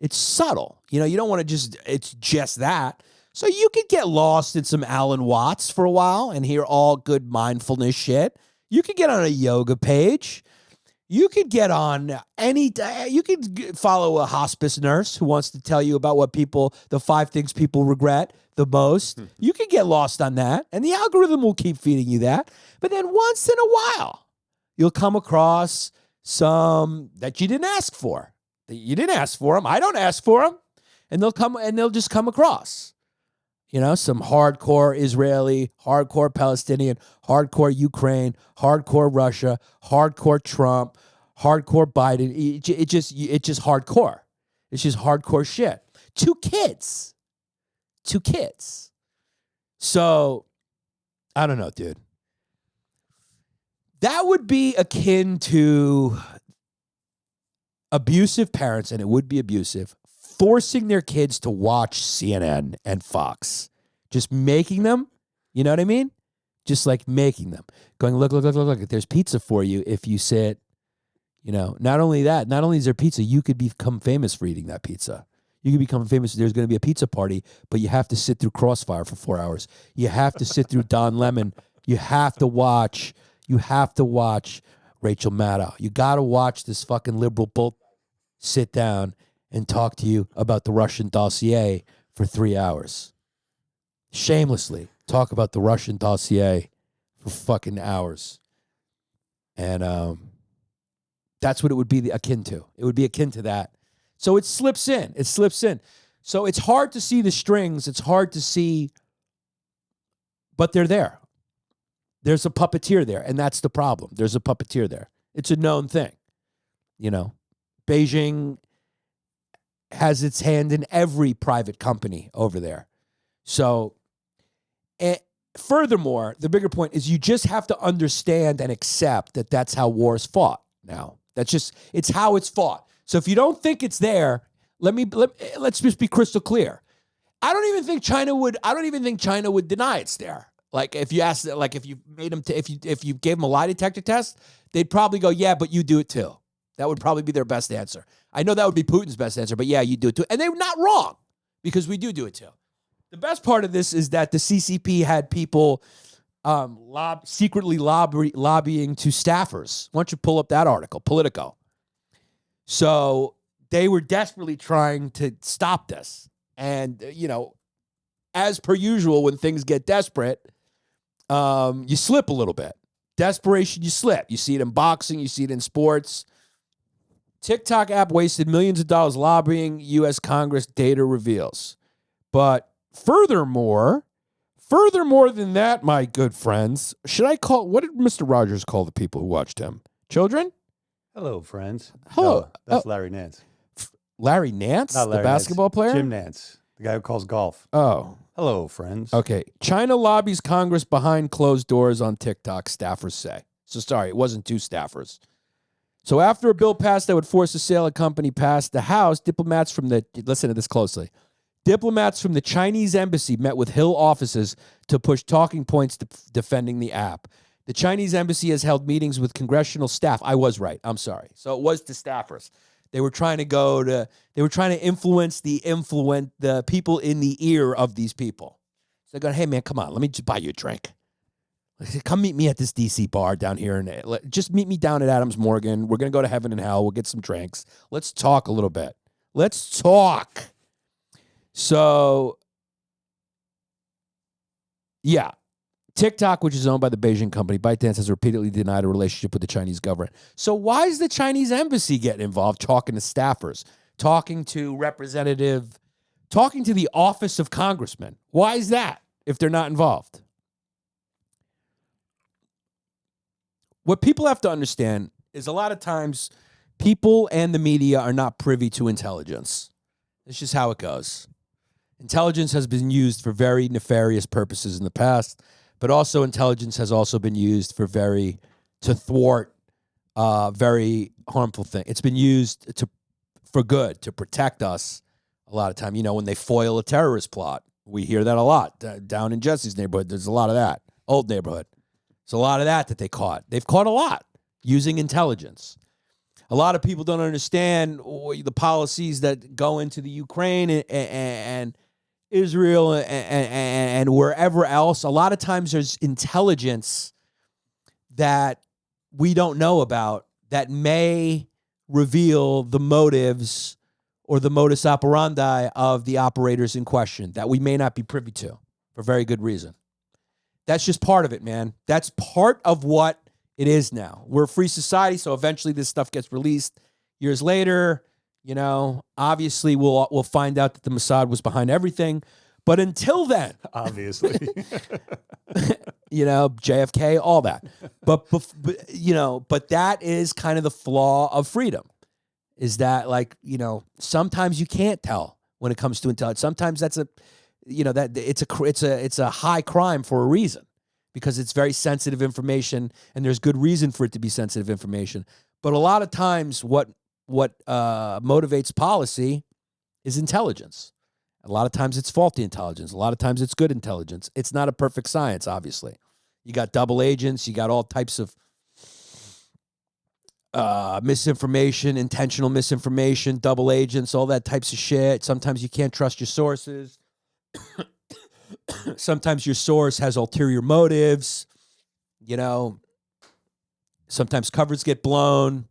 It's subtle. You don't want to it's just that. So you could get lost in some Alan Watts for a while and hear all good mindfulness shit. You could get on a yoga page. You could get on you could follow a hospice nurse who wants to tell you about the 5 things people regret the most. You could get lost on that, and the algorithm will keep feeding you that. But then once in a while, you'll come across some that you didn't ask for. You didn't ask for them. I don't ask for them. And they'll just come across. Some hardcore Israeli, hardcore Palestinian, hardcore Ukraine, hardcore Russia, hardcore Trump, hardcore Biden. It's just hardcore. It's just hardcore shit. Two kids. So, I don't know, dude. That would be akin to abusive parents, and it would be abusive, forcing their kids to watch CNN and Fox. Just making them, you know what I mean? Just like making them. Going, look, there's pizza for you if you sit, Not only that, not only is there pizza, you could become famous for eating that pizza. You could become famous. There's going to be a pizza party, but you have to sit through Crossfire for 4 hours. You have to sit through Don Lemon. You have to watch Rachel Maddow. You got to watch this fucking liberal bull sit down and talk to you about the Russian dossier for 3 hours. Shamelessly talk about the Russian dossier for fucking hours. And that's what it would be akin to. It would be akin to that. So it slips in. So it's hard to see the strings. It's hard to see, but they're there. There's a puppeteer there, and that's the problem. There's a puppeteer there. It's a known thing. Beijing has its hand in every private company over there. So, furthermore, the bigger point is you just have to understand and accept that that's how war's fought now. It's how it's fought. So if you don't think it's there, let's just be crystal clear. I don't even think China would deny it's there. Like if you asked, if you made them, if you gave them a lie detector test, they'd probably go, yeah, but you do it too. That would probably be their best answer. I know that would be Putin's best answer, but yeah, you do it too. And they're not wrong because we do it too. The best part of this is that the CCP had people secretly lobbying to staffers. Why don't you pull up that article, Politico? So they were desperately trying to stop this. And, as per usual, when things get desperate, you slip a little bit. Desperation, you slip. You see it in boxing. You see it in sports. TikTok app wasted millions of dollars lobbying U.S. Congress, data reveals. But furthermore than that, my good friends, what did Mr. Rogers call the people who watched him? Children? Hello, friends. Hello. No, that's Larry Nance. Larry Nance, Not Larry the basketball Nance. player? Jim Nance, the guy who calls golf. Oh. Hello, friends. Okay. China lobbies Congress behind closed doors on TikTok, staffers say. So sorry, it wasn't two staffers. So after a bill passed that would force the sale of company passed the House, listen to this closely. Diplomats from the Chinese embassy met with Hill offices to push talking points defending the app. The Chinese embassy has held meetings with congressional staff. I was right. I'm sorry. So it was the staffers. They were trying to influence the people in the ear of these people. So they're going, hey man, come on, let me just buy you a drink. Come meet me at this DC bar down here, and just meet me down at Adams Morgan. We're going to go to Heaven and Hell. We'll get some drinks. Let's talk a little bit. Let's talk. So, yeah. TikTok, which is owned by the Beijing company, ByteDance has repeatedly denied a relationship with the Chinese government. So why is the Chinese embassy getting involved, talking to staffers, talking to the office of congressman? Why is that if they're not involved? What people have to understand is a lot of times people and the media are not privy to intelligence. It's just how it goes. Intelligence has been used for very nefarious purposes in the past, but also intelligence has also been used for to thwart very harmful things. It's been used for good, to protect us a lot of time. You know, when they foil a terrorist plot, we hear that a lot. Down in Jesse's neighborhood, there's a lot of that. Old neighborhood. There's a lot of that they caught. They've caught a lot using intelligence. A lot of people don't understand the policies that go into the Ukraine and Israel and wherever else. A lot of times there's intelligence that we don't know about that may reveal the motives or the modus operandi of the operators in question that we may not be privy to for very good reason. That's just part of it, man. That's part of what it is now. We're a free society, so eventually this stuff gets released. Years later, you know, obviously we'll find out that the Mossad was behind everything. But until then, obviously, you know, JFK, all that. But you know, but that is kind of the flaw of freedom. Is that, like, you know, sometimes you can't tell when it comes to intelligence. Sometimes that's it's a high crime for a reason, because it's very sensitive information and there's good reason for it to be sensitive information. But a lot of times what motivates policy is intelligence. A lot of times it's faulty intelligence. A lot of times it's good intelligence. It's not a perfect science, obviously. You got double agents. You got all types of misinformation, intentional misinformation, double agents, all that types of shit. Sometimes you can't trust your sources. Sometimes your source has ulterior motives. You know, sometimes covers get blown.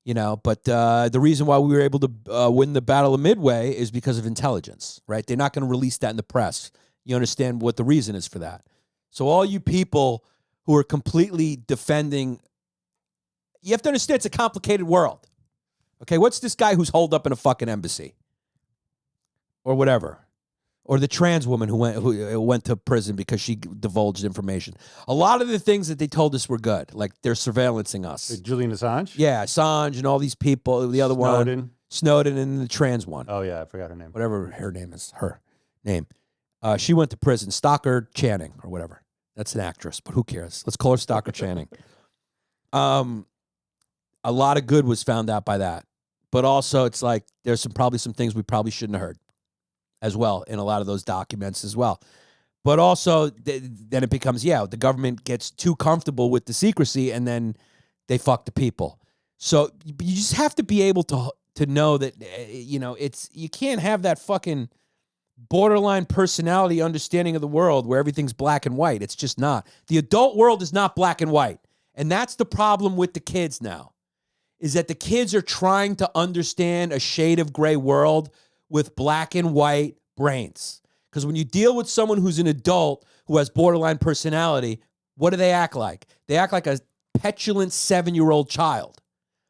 You know, but the reason why we were able to win the Battle of Midway is because of intelligence, right? They're not going to release that in the press. You understand what the reason is for that. So all you people who are completely defending, you have to understand it's a complicated world. Okay, what's this guy who's holed up in a fucking embassy? Or whatever. Or the trans woman who went to prison because she divulged information. A lot of the things that they told us were good, like they're surveillancing us. Julian Assange? Yeah, Assange and all these people. The other one, Snowden, and the trans one. Oh yeah, I forgot her name. Whatever her name is, she went to prison. Stockard Channing or whatever. That's an actress, but who cares? Let's call her Stockard Channing. A lot of good was found out by that, but also it's like there's probably some things we probably shouldn't have heard as well in a lot of those documents as well. But also then it becomes, the government gets too comfortable with the secrecy and then they fuck the people. So you just have to be able to know that, you know, you can't have that fucking borderline personality understanding of the world where everything's black and white. It's just not. The adult world is not black and white. And that's the problem with the kids now, is that the kids are trying to understand a shade of gray world with black and white brains. Because when you deal with someone who's an adult who has borderline personality, what do they act like? They act like a petulant 7-year-old child.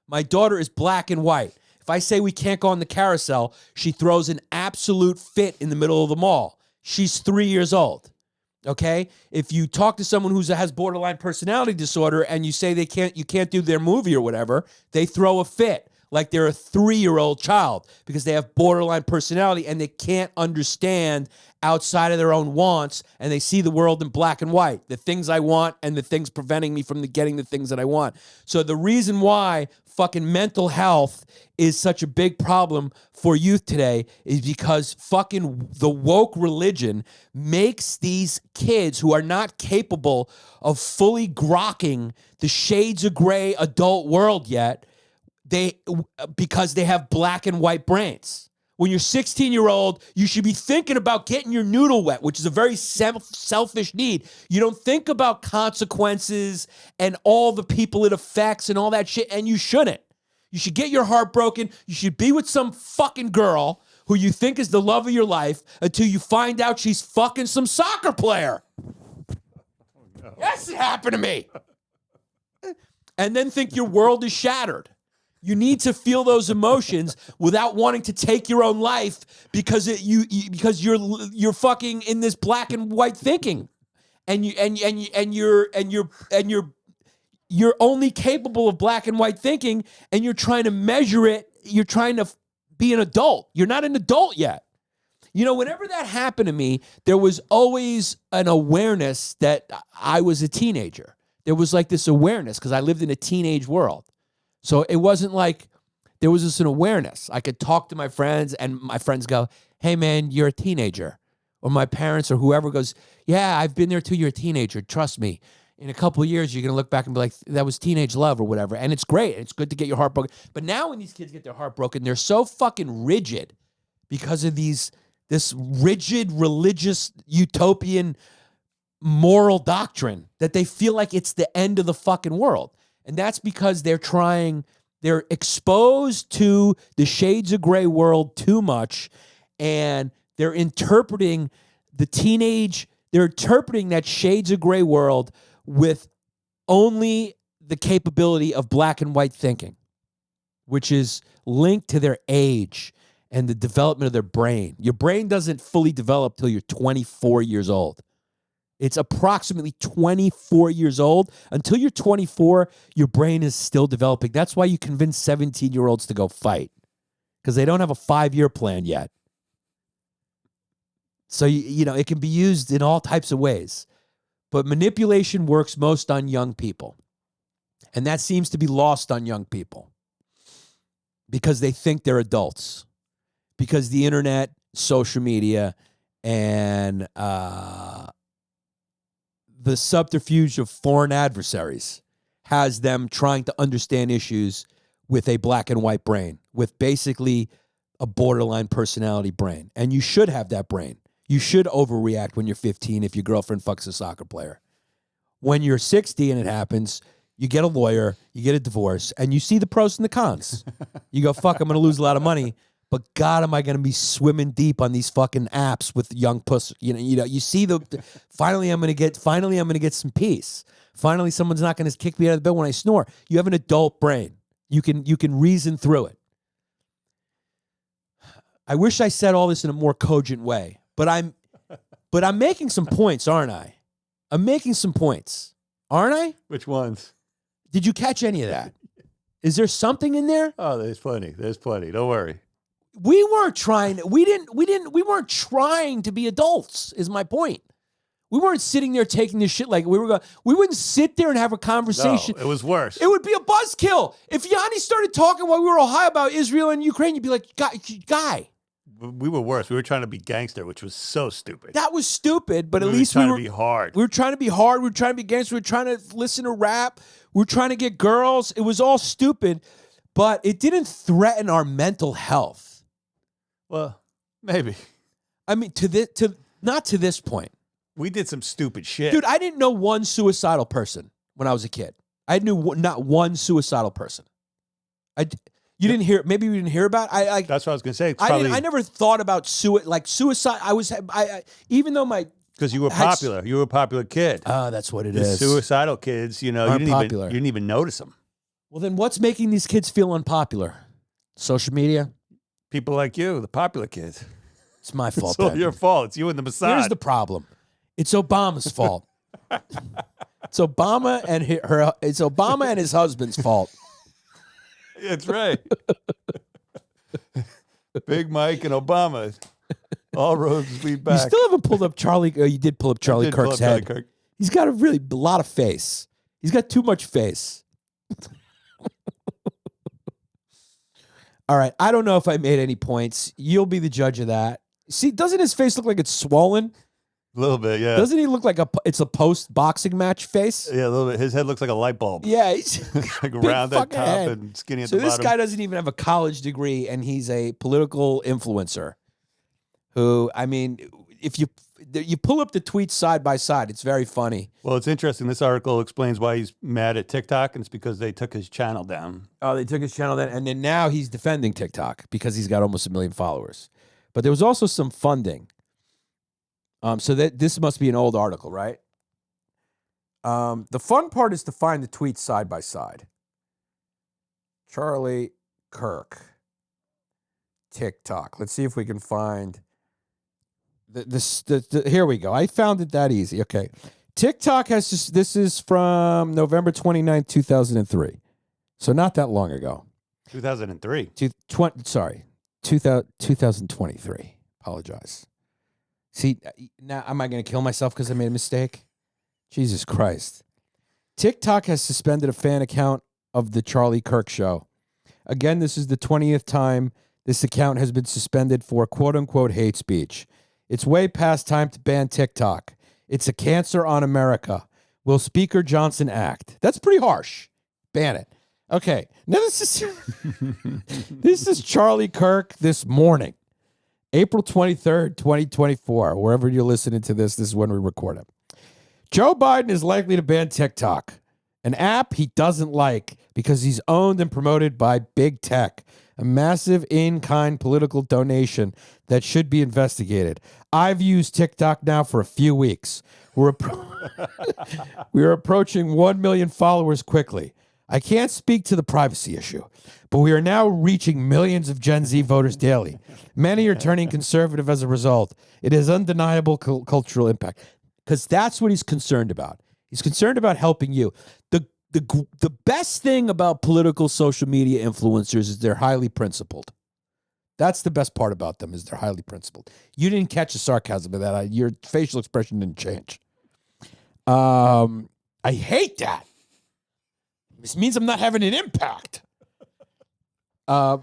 My daughter is black and white. If I say we can't go on the carousel, she throws an absolute fit in the middle of the mall. She's 3 years old. Okay? If you talk to someone who has borderline personality disorder and you say you can't do their movie or whatever, they throw a fit like they're a 3-year-old child because they have borderline personality and they can't understand outside of their own wants, and they see the world in black and white, the things I want and the things preventing me from getting the things that I want. So the reason why fucking mental health is such a big problem for youth today is because fucking the woke religion makes these kids who are not capable of fully grokking the shades of gray adult world yet, because they have black and white brains. When you're 16-year-old, you should be thinking about getting your noodle wet, which is a very selfish need. You don't think about consequences and all the people it affects and all that shit, and you shouldn't. You should get your heart broken. You should be with some fucking girl who you think is the love of your life until you find out she's fucking some soccer player. Oh, no. Yes, it happened to me. And then think your world is shattered. You need to feel those emotions without wanting to take your own life because you're fucking in this black and white thinking, and you're you're only capable of black and white thinking, and you're trying to measure it. You're trying to be an adult. You're not an adult yet. You know, whenever that happened to me, there was always an awareness that I was a teenager. There was like this awareness because I lived in a teenage world. So it wasn't like there was just an awareness. I could talk to my friends and my friends go, hey man, you're a teenager. Or my parents or whoever goes, yeah, I've been there too. You're a teenager. Trust me. In a couple of years, you're going to look back and be like, that was teenage love or whatever. And it's great. It's good to get your heart broken. But now when these kids get their heart broken, they're so fucking rigid because of this rigid, religious, utopian moral doctrine that they feel like it's the end of the fucking world. And that's because they're exposed to the shades of gray world too much, and they're interpreting they're interpreting that shades of gray world with only the capability of black and white thinking, which is linked to their age and the development of their brain. Your brain doesn't fully develop till you're 24 years old. It's approximately 24 years old. Until you're 24, your brain is still developing. That's why you convince 17-year-olds to go fight, because they don't have a 5-year plan yet. So, you know, it can be used in all types of ways. But manipulation works most on young people. And that seems to be lost on young people because they think they're adults. Because the internet, social media, and the subterfuge of foreign adversaries has them trying to understand issues with a black and white brain, with basically a borderline personality brain. And you should have that brain. You should overreact when you're 15 if your girlfriend fucks a soccer player. When you're 60 and it happens, you get a lawyer, you get a divorce, and you see the pros and the cons. You go, fuck, I'm going to lose a lot of money, but God, am I going to be swimming deep on these fucking apps with young pussy? You know, you see finally I'm going to get some peace. Finally, someone's not going to kick me out of the bed when I snore. You have an adult brain. You can reason through it. I wish I said all this in a more cogent way, but I'm making some points, aren't I? I'm making some points, aren't I? Which ones? Did you catch any of that? Is there something in there? Oh, there's plenty. There's plenty. Don't worry. We weren't trying to be adults, is my point. We weren't sitting there taking this shit like we wouldn't sit there and have a conversation. No, it was worse. It would be a buzzkill. If Yanni started talking while we were all high about Israel and Ukraine, you'd be like, guy. We were worse. We were trying to be gangster, which was so stupid. That was stupid, but at least we were trying to be hard. We were trying to be hard. We were trying to be gangster. We were trying to listen to rap. We were trying to get girls. It was all stupid, but it didn't threaten our mental health. Well, maybe. I mean, not to this point. We did some stupid shit. Dude, I didn't know one suicidal person when I was a kid. I knew not one suicidal person. You didn't hear? Maybe you didn't hear about it? That's what I was going to say. I never thought about suicide. Even though because you were popular. You were a popular kid. Oh, that's what it the is. Suicidal kids, you didn't even notice them. Well, then what's making these kids feel unpopular? Social media? People like you, the popular kids. It's my fault. It's all your fault. It's you and the Mossad. Here's the problem. It's Obama's fault. It's Obama and his husband's fault. That's right. Big Mike and Obama. All roads lead back. You still haven't pulled up Charlie. You did pull up Charlie Kirk's head. Charlie Kirk. He's got a lot of face. He's got too much face. All right. I don't know if I made any points. You'll be the judge of that. See, doesn't his face look like it's swollen? A little bit, yeah. Doesn't he look like it's a post-boxing match face? Yeah, a little bit. His head looks like a light bulb. Yeah, he's like round at top head. And skinny at the bottom. So this guy doesn't even have a college degree, and he's a political influencer who, I mean, if you pull up the tweets side by side, it's very funny. Well, it's interesting. This article explains why he's mad at TikTok, and it's because they took his channel down. Oh, they took his channel down, and then now he's defending TikTok because he's got almost 1 million followers. But there was also some funding. So this must be an old article, right? The fun part is to find the tweets side by side. Charlie Kirk, TikTok. Let's see if we can find here we go. I found it that easy. Okay. TikTok has this is from November 29th, 2003. So not that long ago. 2003. 2023. Apologize. See, now am I going to kill myself because I made a mistake? Jesus Christ. TikTok has suspended a fan account of the Charlie Kirk show. Again, this is the 20th time this account has been suspended for quote-unquote hate speech. It's way past time to ban TikTok. It's a cancer on America. Will Speaker Johnson act? That's pretty harsh. Ban it. Okay. Now this is Charlie Kirk this morning. April 23rd, 2024. Wherever you're listening to this is when we record it. Joe Biden is likely to ban TikTok, an app he doesn't like because he's owned and promoted by big tech, a massive in-kind political donation that should be investigated. I've used TikTok now for a few weeks. We're approaching 1 million followers quickly. I can't speak to the privacy issue, but we are now reaching millions of Gen Z voters daily. Many are turning conservative as a result. It has undeniable cultural impact because that's what he's concerned about. He's concerned about helping you. The best thing about political social media influencers is they're highly principled. That's the best part about them is they're highly principled. You didn't catch the sarcasm of that. Your facial expression didn't change. I hate that. This means I'm not having an impact. I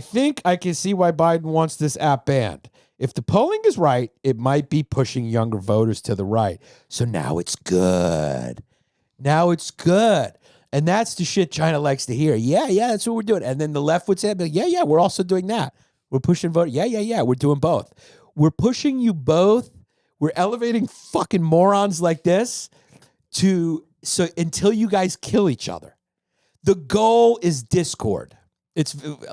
think I can see why Biden wants this app banned. If the polling is right, it might be pushing younger voters to the right. So now it's good. Now it's good. And that's the shit China likes to hear. Yeah, that's what we're doing. And then the left would say, yeah, we're also doing that. We're pushing vote. Yeah, we're doing both. We're pushing you both. We're elevating fucking morons like this until you guys kill each other. The goal is discord.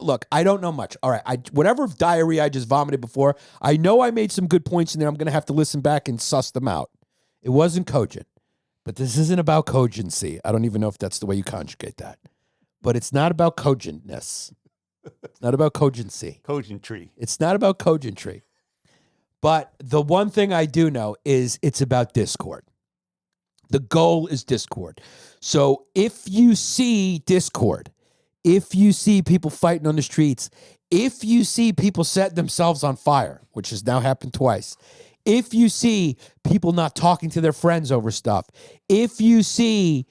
Look, I don't know much. All right, whatever diarrhea I just vomited before, I know I made some good points in there. I'm going to have to listen back and suss them out. It wasn't cogent. But this isn't about cogency. I don't even know if that's the way you conjugate that. But it's not about cogentness. It's not about cogency. Cogentry. It's not about cogentry. But the one thing I do know is it's about discord. The goal is discord. So if you see discord, if you see people fighting on the streets, if you see people set themselves on fire, which has now happened twice, if you see people not talking to their friends over stuff, if you see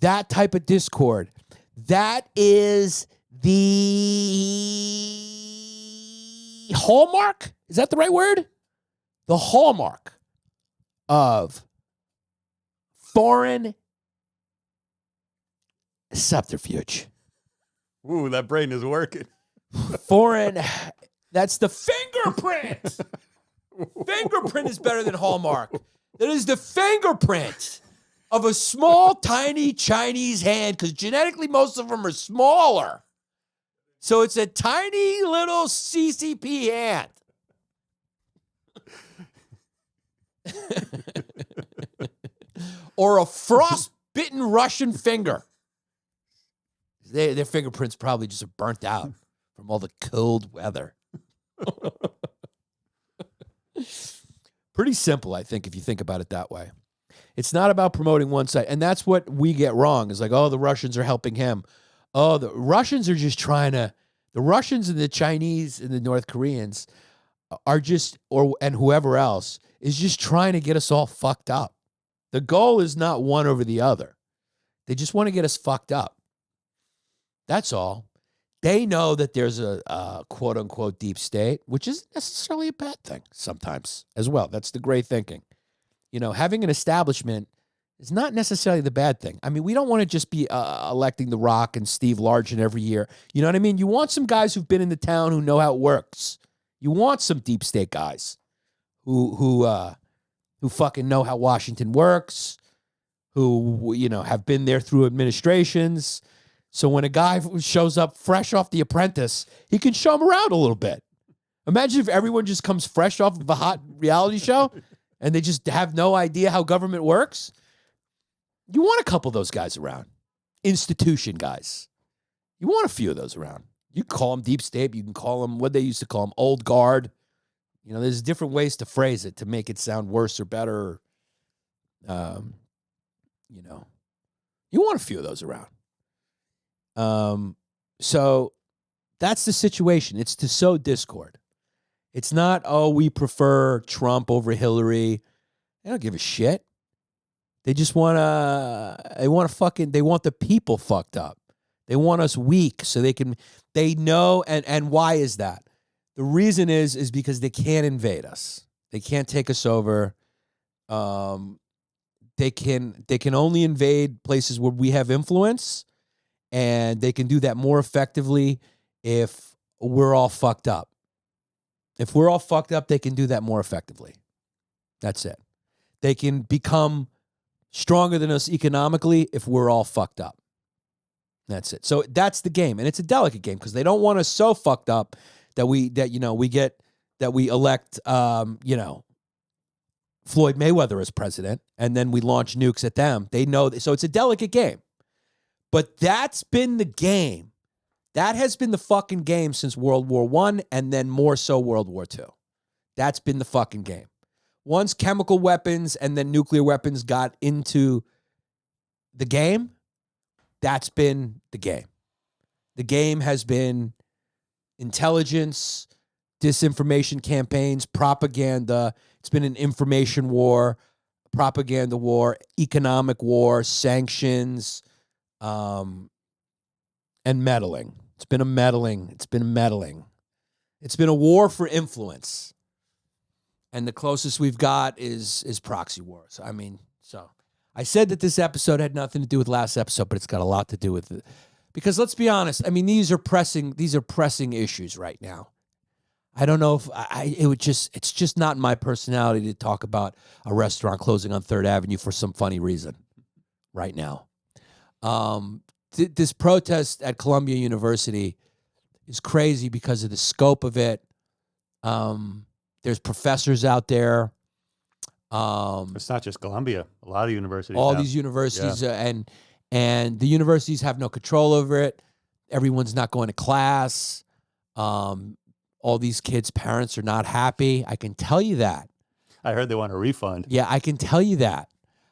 that type of discord, that is the hallmark. Is that the right word? The hallmark of foreign subterfuge. Ooh, that brain is working. Foreign, that's the fingerprint. Fingerprint is better than hallmark. That is the fingerprint of a small, tiny Chinese hand, because genetically most of them are smaller. So it's a tiny little CCP hand. Or a frost-bitten Russian finger. Their fingerprints probably just are burnt out from all the cold weather. Pretty simple, I think, if you think about it that way. It's not about promoting one side. And that's what we get wrong. It's like, oh, the Russians are helping him. Oh, the Russians are just trying to, the Russians and the Chinese and the North Koreans are just, and whoever else is just trying to get us all fucked up. The goal is not one over the other. They just want to get us fucked up. That's all. They know that there's a quote-unquote deep state, which isn't necessarily a bad thing sometimes as well. That's the great thinking. You know, having an establishment is not necessarily the bad thing. I mean, we don't want to just be electing The Rock and Steve Largent every year. You know what I mean? You want some guys who've been in the town who know how it works. You want some deep state guys who fucking know how Washington works, who, you know, have been there through administrations. So when a guy shows up fresh off The Apprentice, he can show him around a little bit. Imagine if everyone just comes fresh off of a hot reality show and they just have no idea how government works. You want a couple of those guys around. Institution guys. You want a few of those around. You can call them deep state. You can call them what they used to call them, old guard. You know, there's different ways to phrase it to make it sound worse or better. You know, you want a few of those around. So that's the situation. It's to sow discord. It's not, oh, we prefer Trump over Hillary. They don't give a shit. They just want they want the people fucked up. They want us weak so they know, and why is that? The reason is because they can't invade us. They can't take us over. They can only invade places where we have influence, and they can do that more effectively if we're all fucked up. If we're all fucked up, they can do that more effectively. That's it. They can become stronger than us economically if we're all fucked up. That's it. So that's the game, and it's a delicate game because they don't want us so fucked up that we elect Floyd Mayweather as president, and then we launch nukes at them. They know so it's a delicate game. But that's been the game. That has been the fucking game since World War I, and then more so World War II. That's been the fucking game. Once chemical weapons and then nuclear weapons got into the game, that's been the game. The game has been intelligence, disinformation campaigns, propaganda. It's been an information war, propaganda war, economic war, sanctions, and meddling. It's been a meddling. It's been meddling. It's been a war for influence. And the closest we've got is proxy wars. I mean, so I said that this episode had nothing to do with last episode, but it's got a lot to do with it. Because let's be honest, I mean, these are pressing issues right now. I don't know if it's just not my personality to talk about a restaurant closing on 3rd Avenue for some funny reason right now. This protest at Columbia University is crazy because of the scope of it. There's professors out there. It's not just Columbia. A lot of universities. All these universities, and the universities have no control over it. Everyone's not going to class. All these kids' parents are not happy. I can tell you that. I heard they want a refund. Yeah, I can tell you that.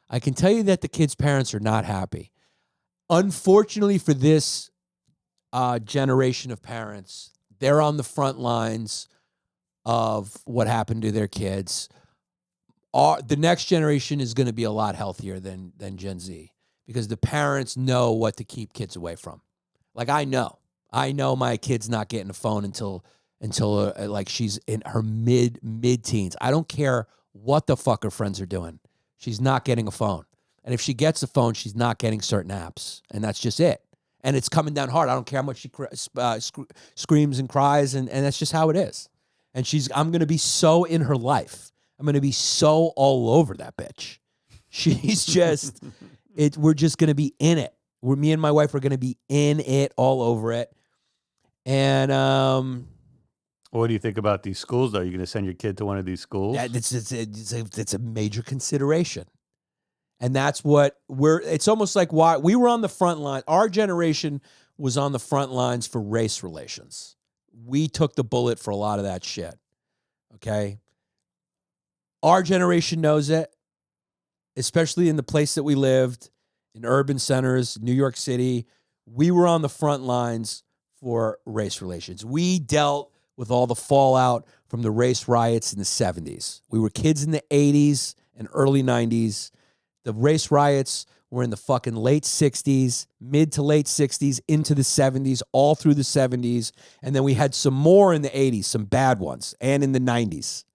I can tell you that the kids' parents are not happy. Unfortunately for this generation of parents, they're on the front lines of what happened to their kids. The next generation is going to be a lot healthier than Gen Z because the parents know what to keep kids away from. Like I know my kid's not getting a phone until like she's in her mid-teens. I don't care what the fuck her friends are doing. She's not getting a phone. And if she gets a phone, she's not getting certain apps. And that's just it. And it's coming down hard. I don't care how much she screams and cries. And that's just how it is. And I'm going to be so in her life. I'm going to be so all over that bitch. She's just, we're just going to be in it. Me and my wife are going to be in it, all over it. And, what do you think about these schools, though? Are you going to send your kid to one of these schools? It's a major consideration. And that's what it's almost like why we were on the front line. Our generation was on the front lines for race relations. We took the bullet for a lot of that shit. Okay. Our generation knows it, especially in the place that we lived, in urban centers, New York City. We were on the front lines for race relations. We dealt with all the fallout from the race riots in the 70s. We were kids in the 80s and early 90s. The race riots were in the fucking late 60s, mid to late 60s, into the 70s, all through the 70s. And then we had some more in the 80s, some bad ones, and in the 90s.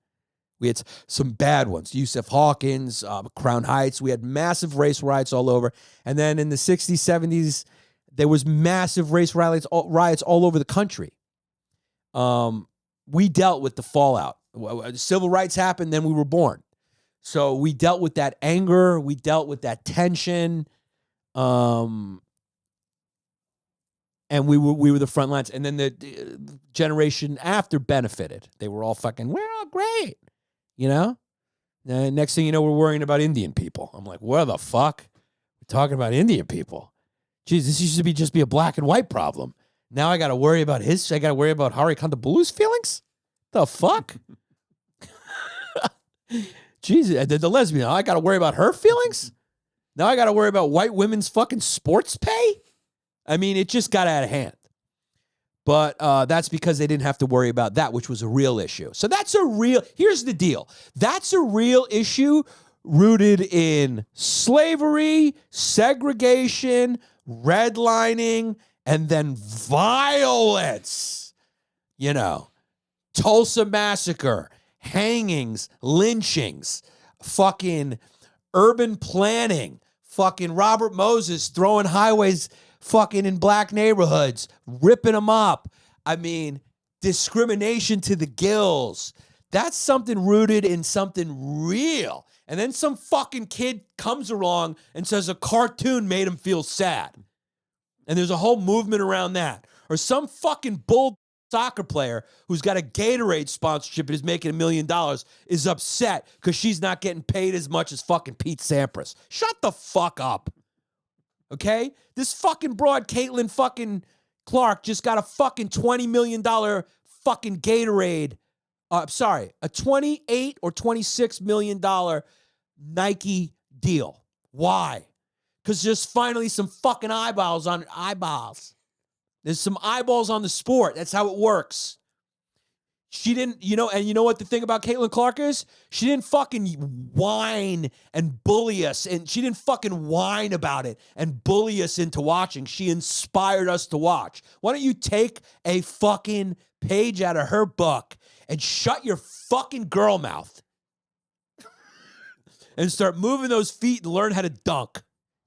We had some bad ones. Yusuf Hawkins, Crown Heights. We had massive race riots all over. And then in the 60s, 70s, there was massive race riots all over the country. We dealt with the fallout. Civil rights happened, then we were born. So we dealt with that anger. We dealt with that tension. And we were the front lines. And then the generation after benefited. They were all fucking, we're all great. You know? And next thing you know, we're worrying about Indian people. I'm like, what the fuck? We're talking about Indian people. Jeez, this used to just be a black and white problem. Now I got to worry about I got to worry about Hari Kondabolu's feelings? The fuck? Jesus, and then the lesbian, I got to worry about her feelings? Now I got to worry about white women's fucking sports pay? I mean, it just got out of hand. But that's because they didn't have to worry about that, which was a real issue. So here's the deal. That's a real issue rooted in slavery, segregation, redlining, and then violence. You know, Tulsa Massacre, hangings, lynchings, fucking urban planning, fucking Robert Moses throwing highways fucking in black neighborhoods, ripping them up. I mean, discrimination to the gills. That's something rooted in something real. And then some fucking kid comes along and says a cartoon made him feel sad. And there's a whole movement around that. Or some fucking bull soccer player who's got a Gatorade sponsorship and is making $1 million is upset because she's not getting paid as much as fucking Pete Sampras. Shut the fuck up. Okay? This fucking broad, Caitlin fucking Clark, just got a fucking $20 million fucking Gatorade. A $28 or $26 million Nike deal. Why? Because there's finally some fucking eyeballs. There's some eyeballs on the sport. That's how it works. She didn't, and you know what the thing about Caitlin Clark is? She didn't fucking whine and bully us, and she didn't fucking whine about it and bully us into watching. She inspired us to watch. Why don't you take a fucking page out of her book and shut your fucking girl mouth and start moving those feet and learn how to dunk?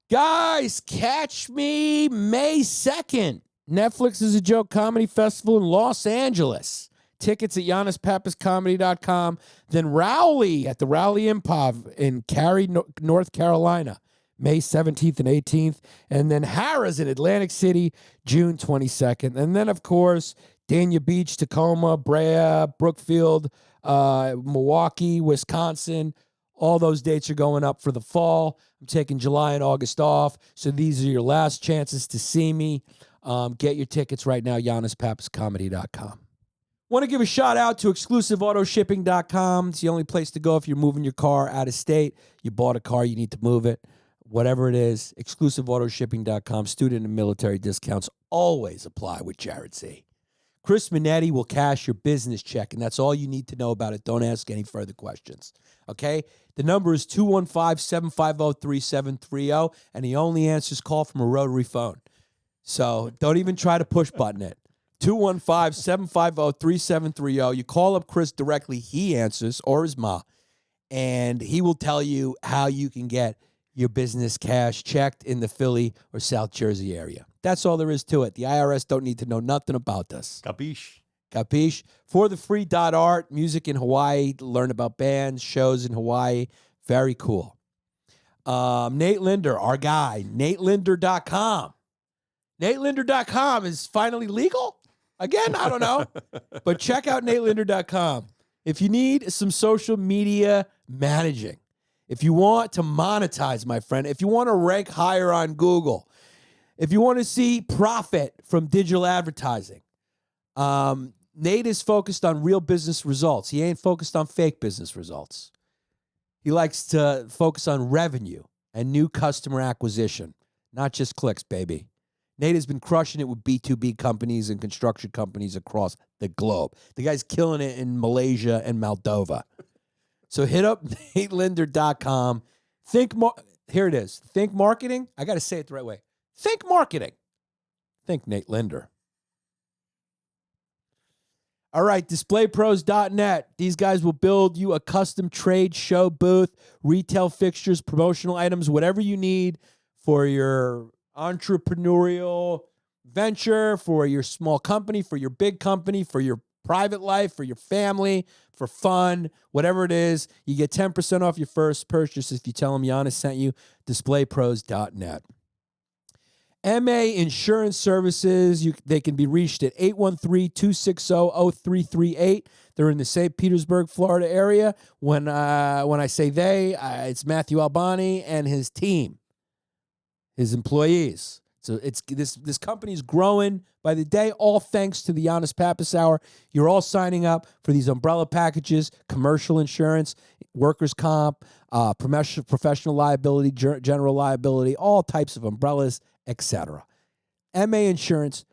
Guys, catch me May 2nd. Netflix is a Joke Comedy Festival in Los Angeles. Tickets at YannisPappasComedy.com. Then Raleigh at the Raleigh Improv in Cary, North Carolina, May 17th and 18th. And then Harrah's in Atlantic City, June 22nd. And then, of course, Dania Beach, Tacoma, Brea, Brookfield, Milwaukee, Wisconsin. All those dates are going up for the fall. I'm taking July and August off. So these are your last chances to see me. Get your tickets right now, YannisPappasComedy.com. Want to give a shout out to ExclusiveAutoShipping.com. It's the only place to go if you're moving your car out of state. You bought a car, you need to move it. Whatever it is, ExclusiveAutoShipping.com. Student and military discounts always apply with Jared Z. Chris Minetti will cash your business check, and that's all you need to know about it. Don't ask any further questions, okay? The number is 215-750-3730, and he only answers call from a rotary phone. So don't even try to push button it. 215-750-3730. You call up Chris directly. He answers, or his ma, and he will tell you how you can get your business cash checked in the Philly or South Jersey area. That's all there is to it. The IRS don't need to know nothing about this. Capiche? Capiche? For the free .art, music in Hawaii, learn about bands, shows in Hawaii. Very cool. Nate Linder, our guy, NateLinder.com. NateLinder.com is finally legal? Again, I don't know. But check out NateLinder.com. If you need some social media managing, if you want to monetize, my friend, if you want to rank higher on Google, if you want to see profit from digital advertising, Nate is focused on real business results. He ain't focused on fake business results. He likes to focus on revenue and new customer acquisition, not just clicks, baby. Nate has been crushing it with B2B companies and construction companies across the globe. The guy's killing it in Malaysia and Moldova. So hit up NateLinder.com. Here it is. Think marketing. I got to say it the right way. Think marketing. Think Nate Linder. All right, DisplayPros.net. These guys will build you a custom trade show booth, retail fixtures, promotional items, whatever you need for your entrepreneurial venture, for your small company, for your big company, for your private life, for your family, for fun, whatever it is. You get 10% off your first purchase if you tell them Yannis sent you. DisplayPros.net. MA Insurance Services, they can be reached at 813-260-0338. They're in the St. Petersburg, Florida area. When I say they, it's Matthew Albani and his team, his employees. So it's this company is growing by the day, all thanks to the Yannis Pappas Hour. You're all signing up for these umbrella packages, commercial insurance, workers' comp, professional liability, general liability, all types of umbrellas, etc. MA Insurance,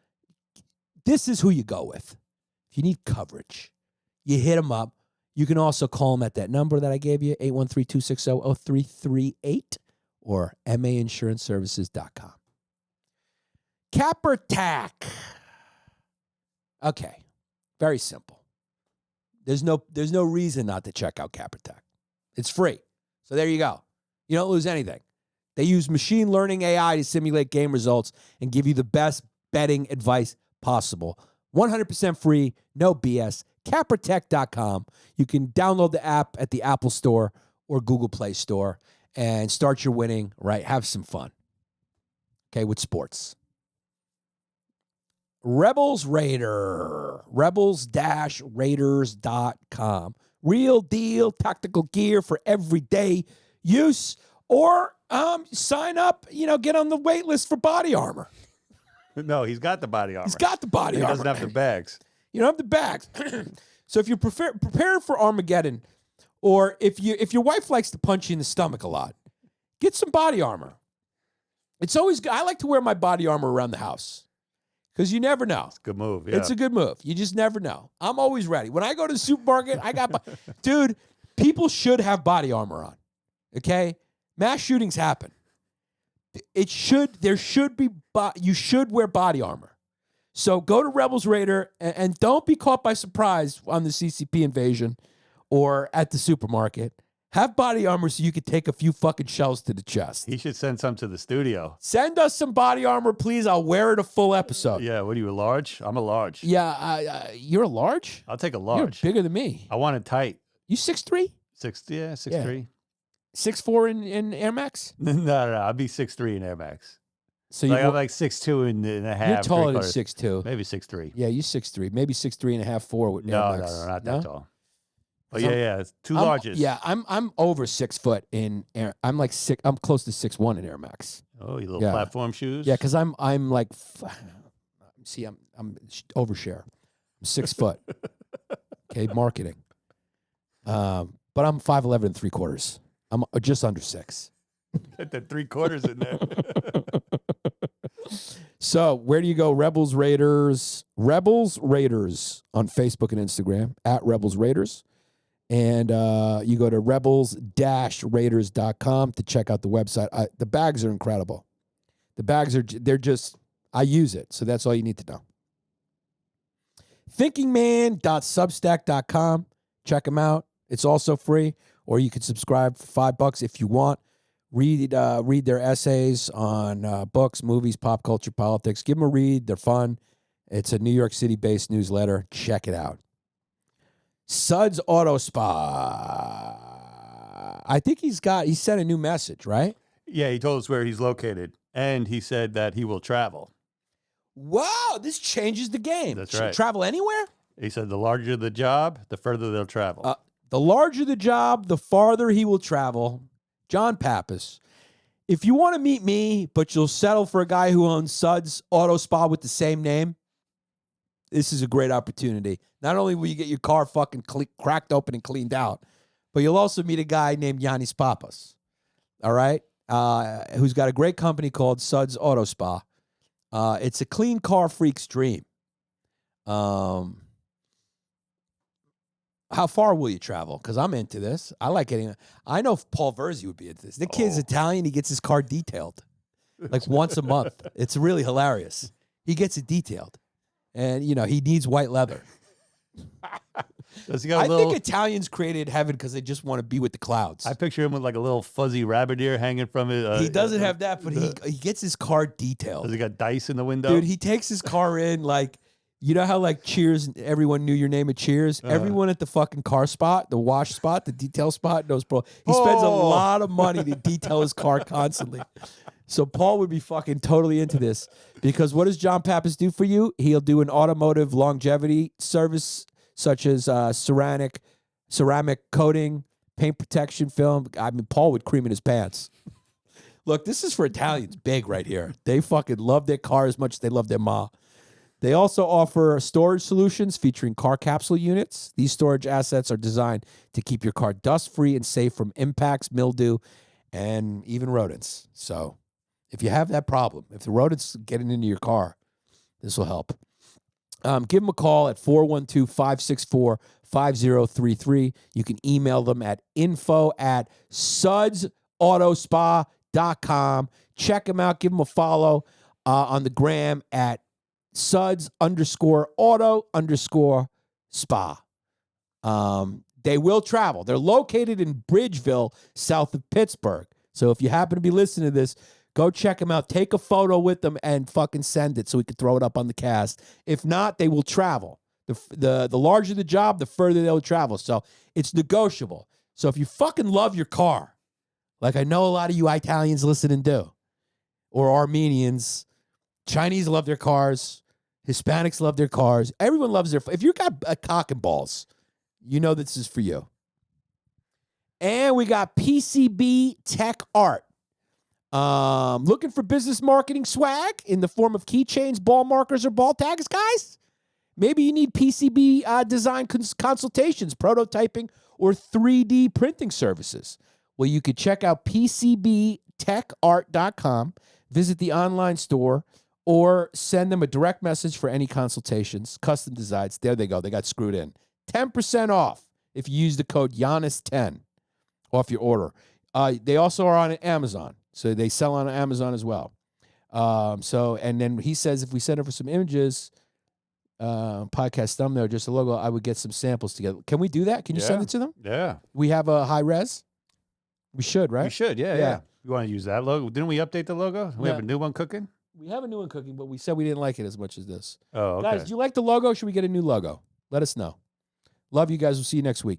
this is who you go with. If you need coverage, you hit them up. You can also call them at that number that I gave you, 813-260-0338 or mainsuranceservices.com. Capper Tack. Okay, very simple. There's no reason not to check out Capper Tack. It's free. So there you go. You don't lose anything. They use machine learning AI to simulate game results and give you the best betting advice possible. 100% free, no BS. CapperTech.com. You can download the app at the Apple Store or Google Play Store and start your winning, right? Have some fun. Okay, with sports. Rebels-Raiders.com. Real deal tactical gear for everyday use. Or sign up, get on the wait list for body armor. No, he's got the body armor. He's got the body armor. He doesn't have the bags. You don't have the bags. So if you're prepared for Armageddon, or if your wife likes to punch you in the stomach a lot, get some body armor. It's always good. I like to wear my body armor around the house because you never know. It's a good move. Yeah. It's a good move. You just never know. I'm always ready. When I go to the supermarket, I got dude, people should have body armor on. Okay? Mass shootings happen. You should wear body armor. So go to Rebels Raider and don't be caught by surprise on the CCP invasion or at the supermarket. Have body armor so you could take a few fucking shells to the chest. He should send some to the studio. Send us some body armor, please. I'll wear it a full episode. Yeah, what are you, a large? I'm a large. Yeah, you're a large? I'll take a large. You're bigger than me. I want it tight. You 6'3"? 6'3". 6'4" in Air Max? No, I'll be 6'3" in Air Max. So I'm like 6'2" and a half. You're taller than 6'2". Maybe 6'3". Yeah, you 6'3". Maybe 6'3" and a half, 4 with Air Max. No, not that tall. Oh yeah, it's two larges. Yeah, I'm over 6 foot in Air. I'm like six. I'm close to 6'1" in Air Max. Oh, you little platform shoes. Yeah, because I'm like, see, I'm overshare. I'm 6 foot. Okay, marketing. But I'm 5'11" and 3/4. I'm just under 6. Get the 3/4 in there. So where do you go? Rebels Raiders on Facebook and Instagram at Rebels Raiders. And you go to rebels-raiders.com to check out the website. The bags are incredible. The bags I use it. So that's all you need to know. thinkingman.substack.com. Check them out. It's also free, or you can subscribe for $5 if you want. Read their essays on books, movies, pop culture, politics. Give them a read. They're fun. It's a New York City-based newsletter. Check it out. Suds Auto Spa. I think he sent a new message, right? Yeah, he told us where he's located, and he said that he will travel. Wow, this changes the game. That's right. Travel anywhere? He said the larger the job, the further they'll travel. The larger the job, the farther he will travel. John Pappas. If you want to meet me, but you'll settle for a guy who owns Suds Auto Spa with the same name, this is a great opportunity. Not only will you get your car fucking cracked open and cleaned out, but you'll also meet a guy named Yannis Pappas, all right, who's got a great company called Suds Auto Spa. It's a clean car freak's dream. How far will you travel? Because I'm into this. I like getting. I know Paul Verzi would be into this. The kid's Italian. He gets his car detailed like once a month. It's really hilarious. He gets it detailed, and he needs white leather. Does he got I think Italians created heaven because they just want to be with the clouds. I picture him with like a little fuzzy rabbit ear hanging from it. He doesn't have that, but he gets his car detailed. Does he got dice in the window? Dude, he takes his car in like. You know how like Cheers, everyone knew your name at Cheers? Everyone at the fucking car spot, the wash spot, the detail spot knows Paul. He spends a lot of money to detail his car constantly. So Paul would be fucking totally into this because what does John Pappas do for you? He'll do an automotive longevity service such as ceramic coating, paint protection film. I mean, Paul would cream in his pants. Look, this is for Italians big right here. They fucking love their car as much as they love their ma. They also offer storage solutions featuring car capsule units. These storage assets are designed to keep your car dust-free and safe from impacts, mildew, and even rodents. So if you have that problem, if the rodents getting into your car, this will help. Give them a call at 412-564-5033. You can email them at info@sudsautospa.com. Check them out. Give them a follow on the gram at suds_auto_spa. They will travel. They're located in Bridgeville, south of Pittsburgh. So if you happen to be listening to this, go check them out. Take a photo with them and fucking send it so we can throw it up on the cast. If not, they will travel. The larger the job, the further they'll travel. So it's negotiable. So if you fucking love your car, like I know a lot of you Italians listening do, or Armenians, Chinese love their cars, Hispanics love their cars. Everyone loves their... If you got a cock and balls, you know this is for you. And we got PCB Tech Art. Looking for business marketing swag in the form of keychains, ball markers, or ball tags, guys? Maybe you need PCB design consultations, prototyping, or 3D printing services. Well, you could check out PCBTechArt.com, visit the online store, or send them a direct message for any consultations, custom designs. There they go. They got screwed in. 10% off if you use the code Yannis10 off your order. They also are on Amazon, so they sell on Amazon as well. And then he says if we send over some images, podcast thumbnail, just a logo, I would get some samples together. Can we do that? Can you send it to them? Yeah. We have a high res? We should, right? We should, yeah. You want to use that logo? Didn't we update the logo? We have a new one cooking? We have a new one cooking, but we said we didn't like it as much as this. Oh, okay. Guys, do you like the logo? Should we get a new logo? Let us know. Love you guys. We'll see you next week.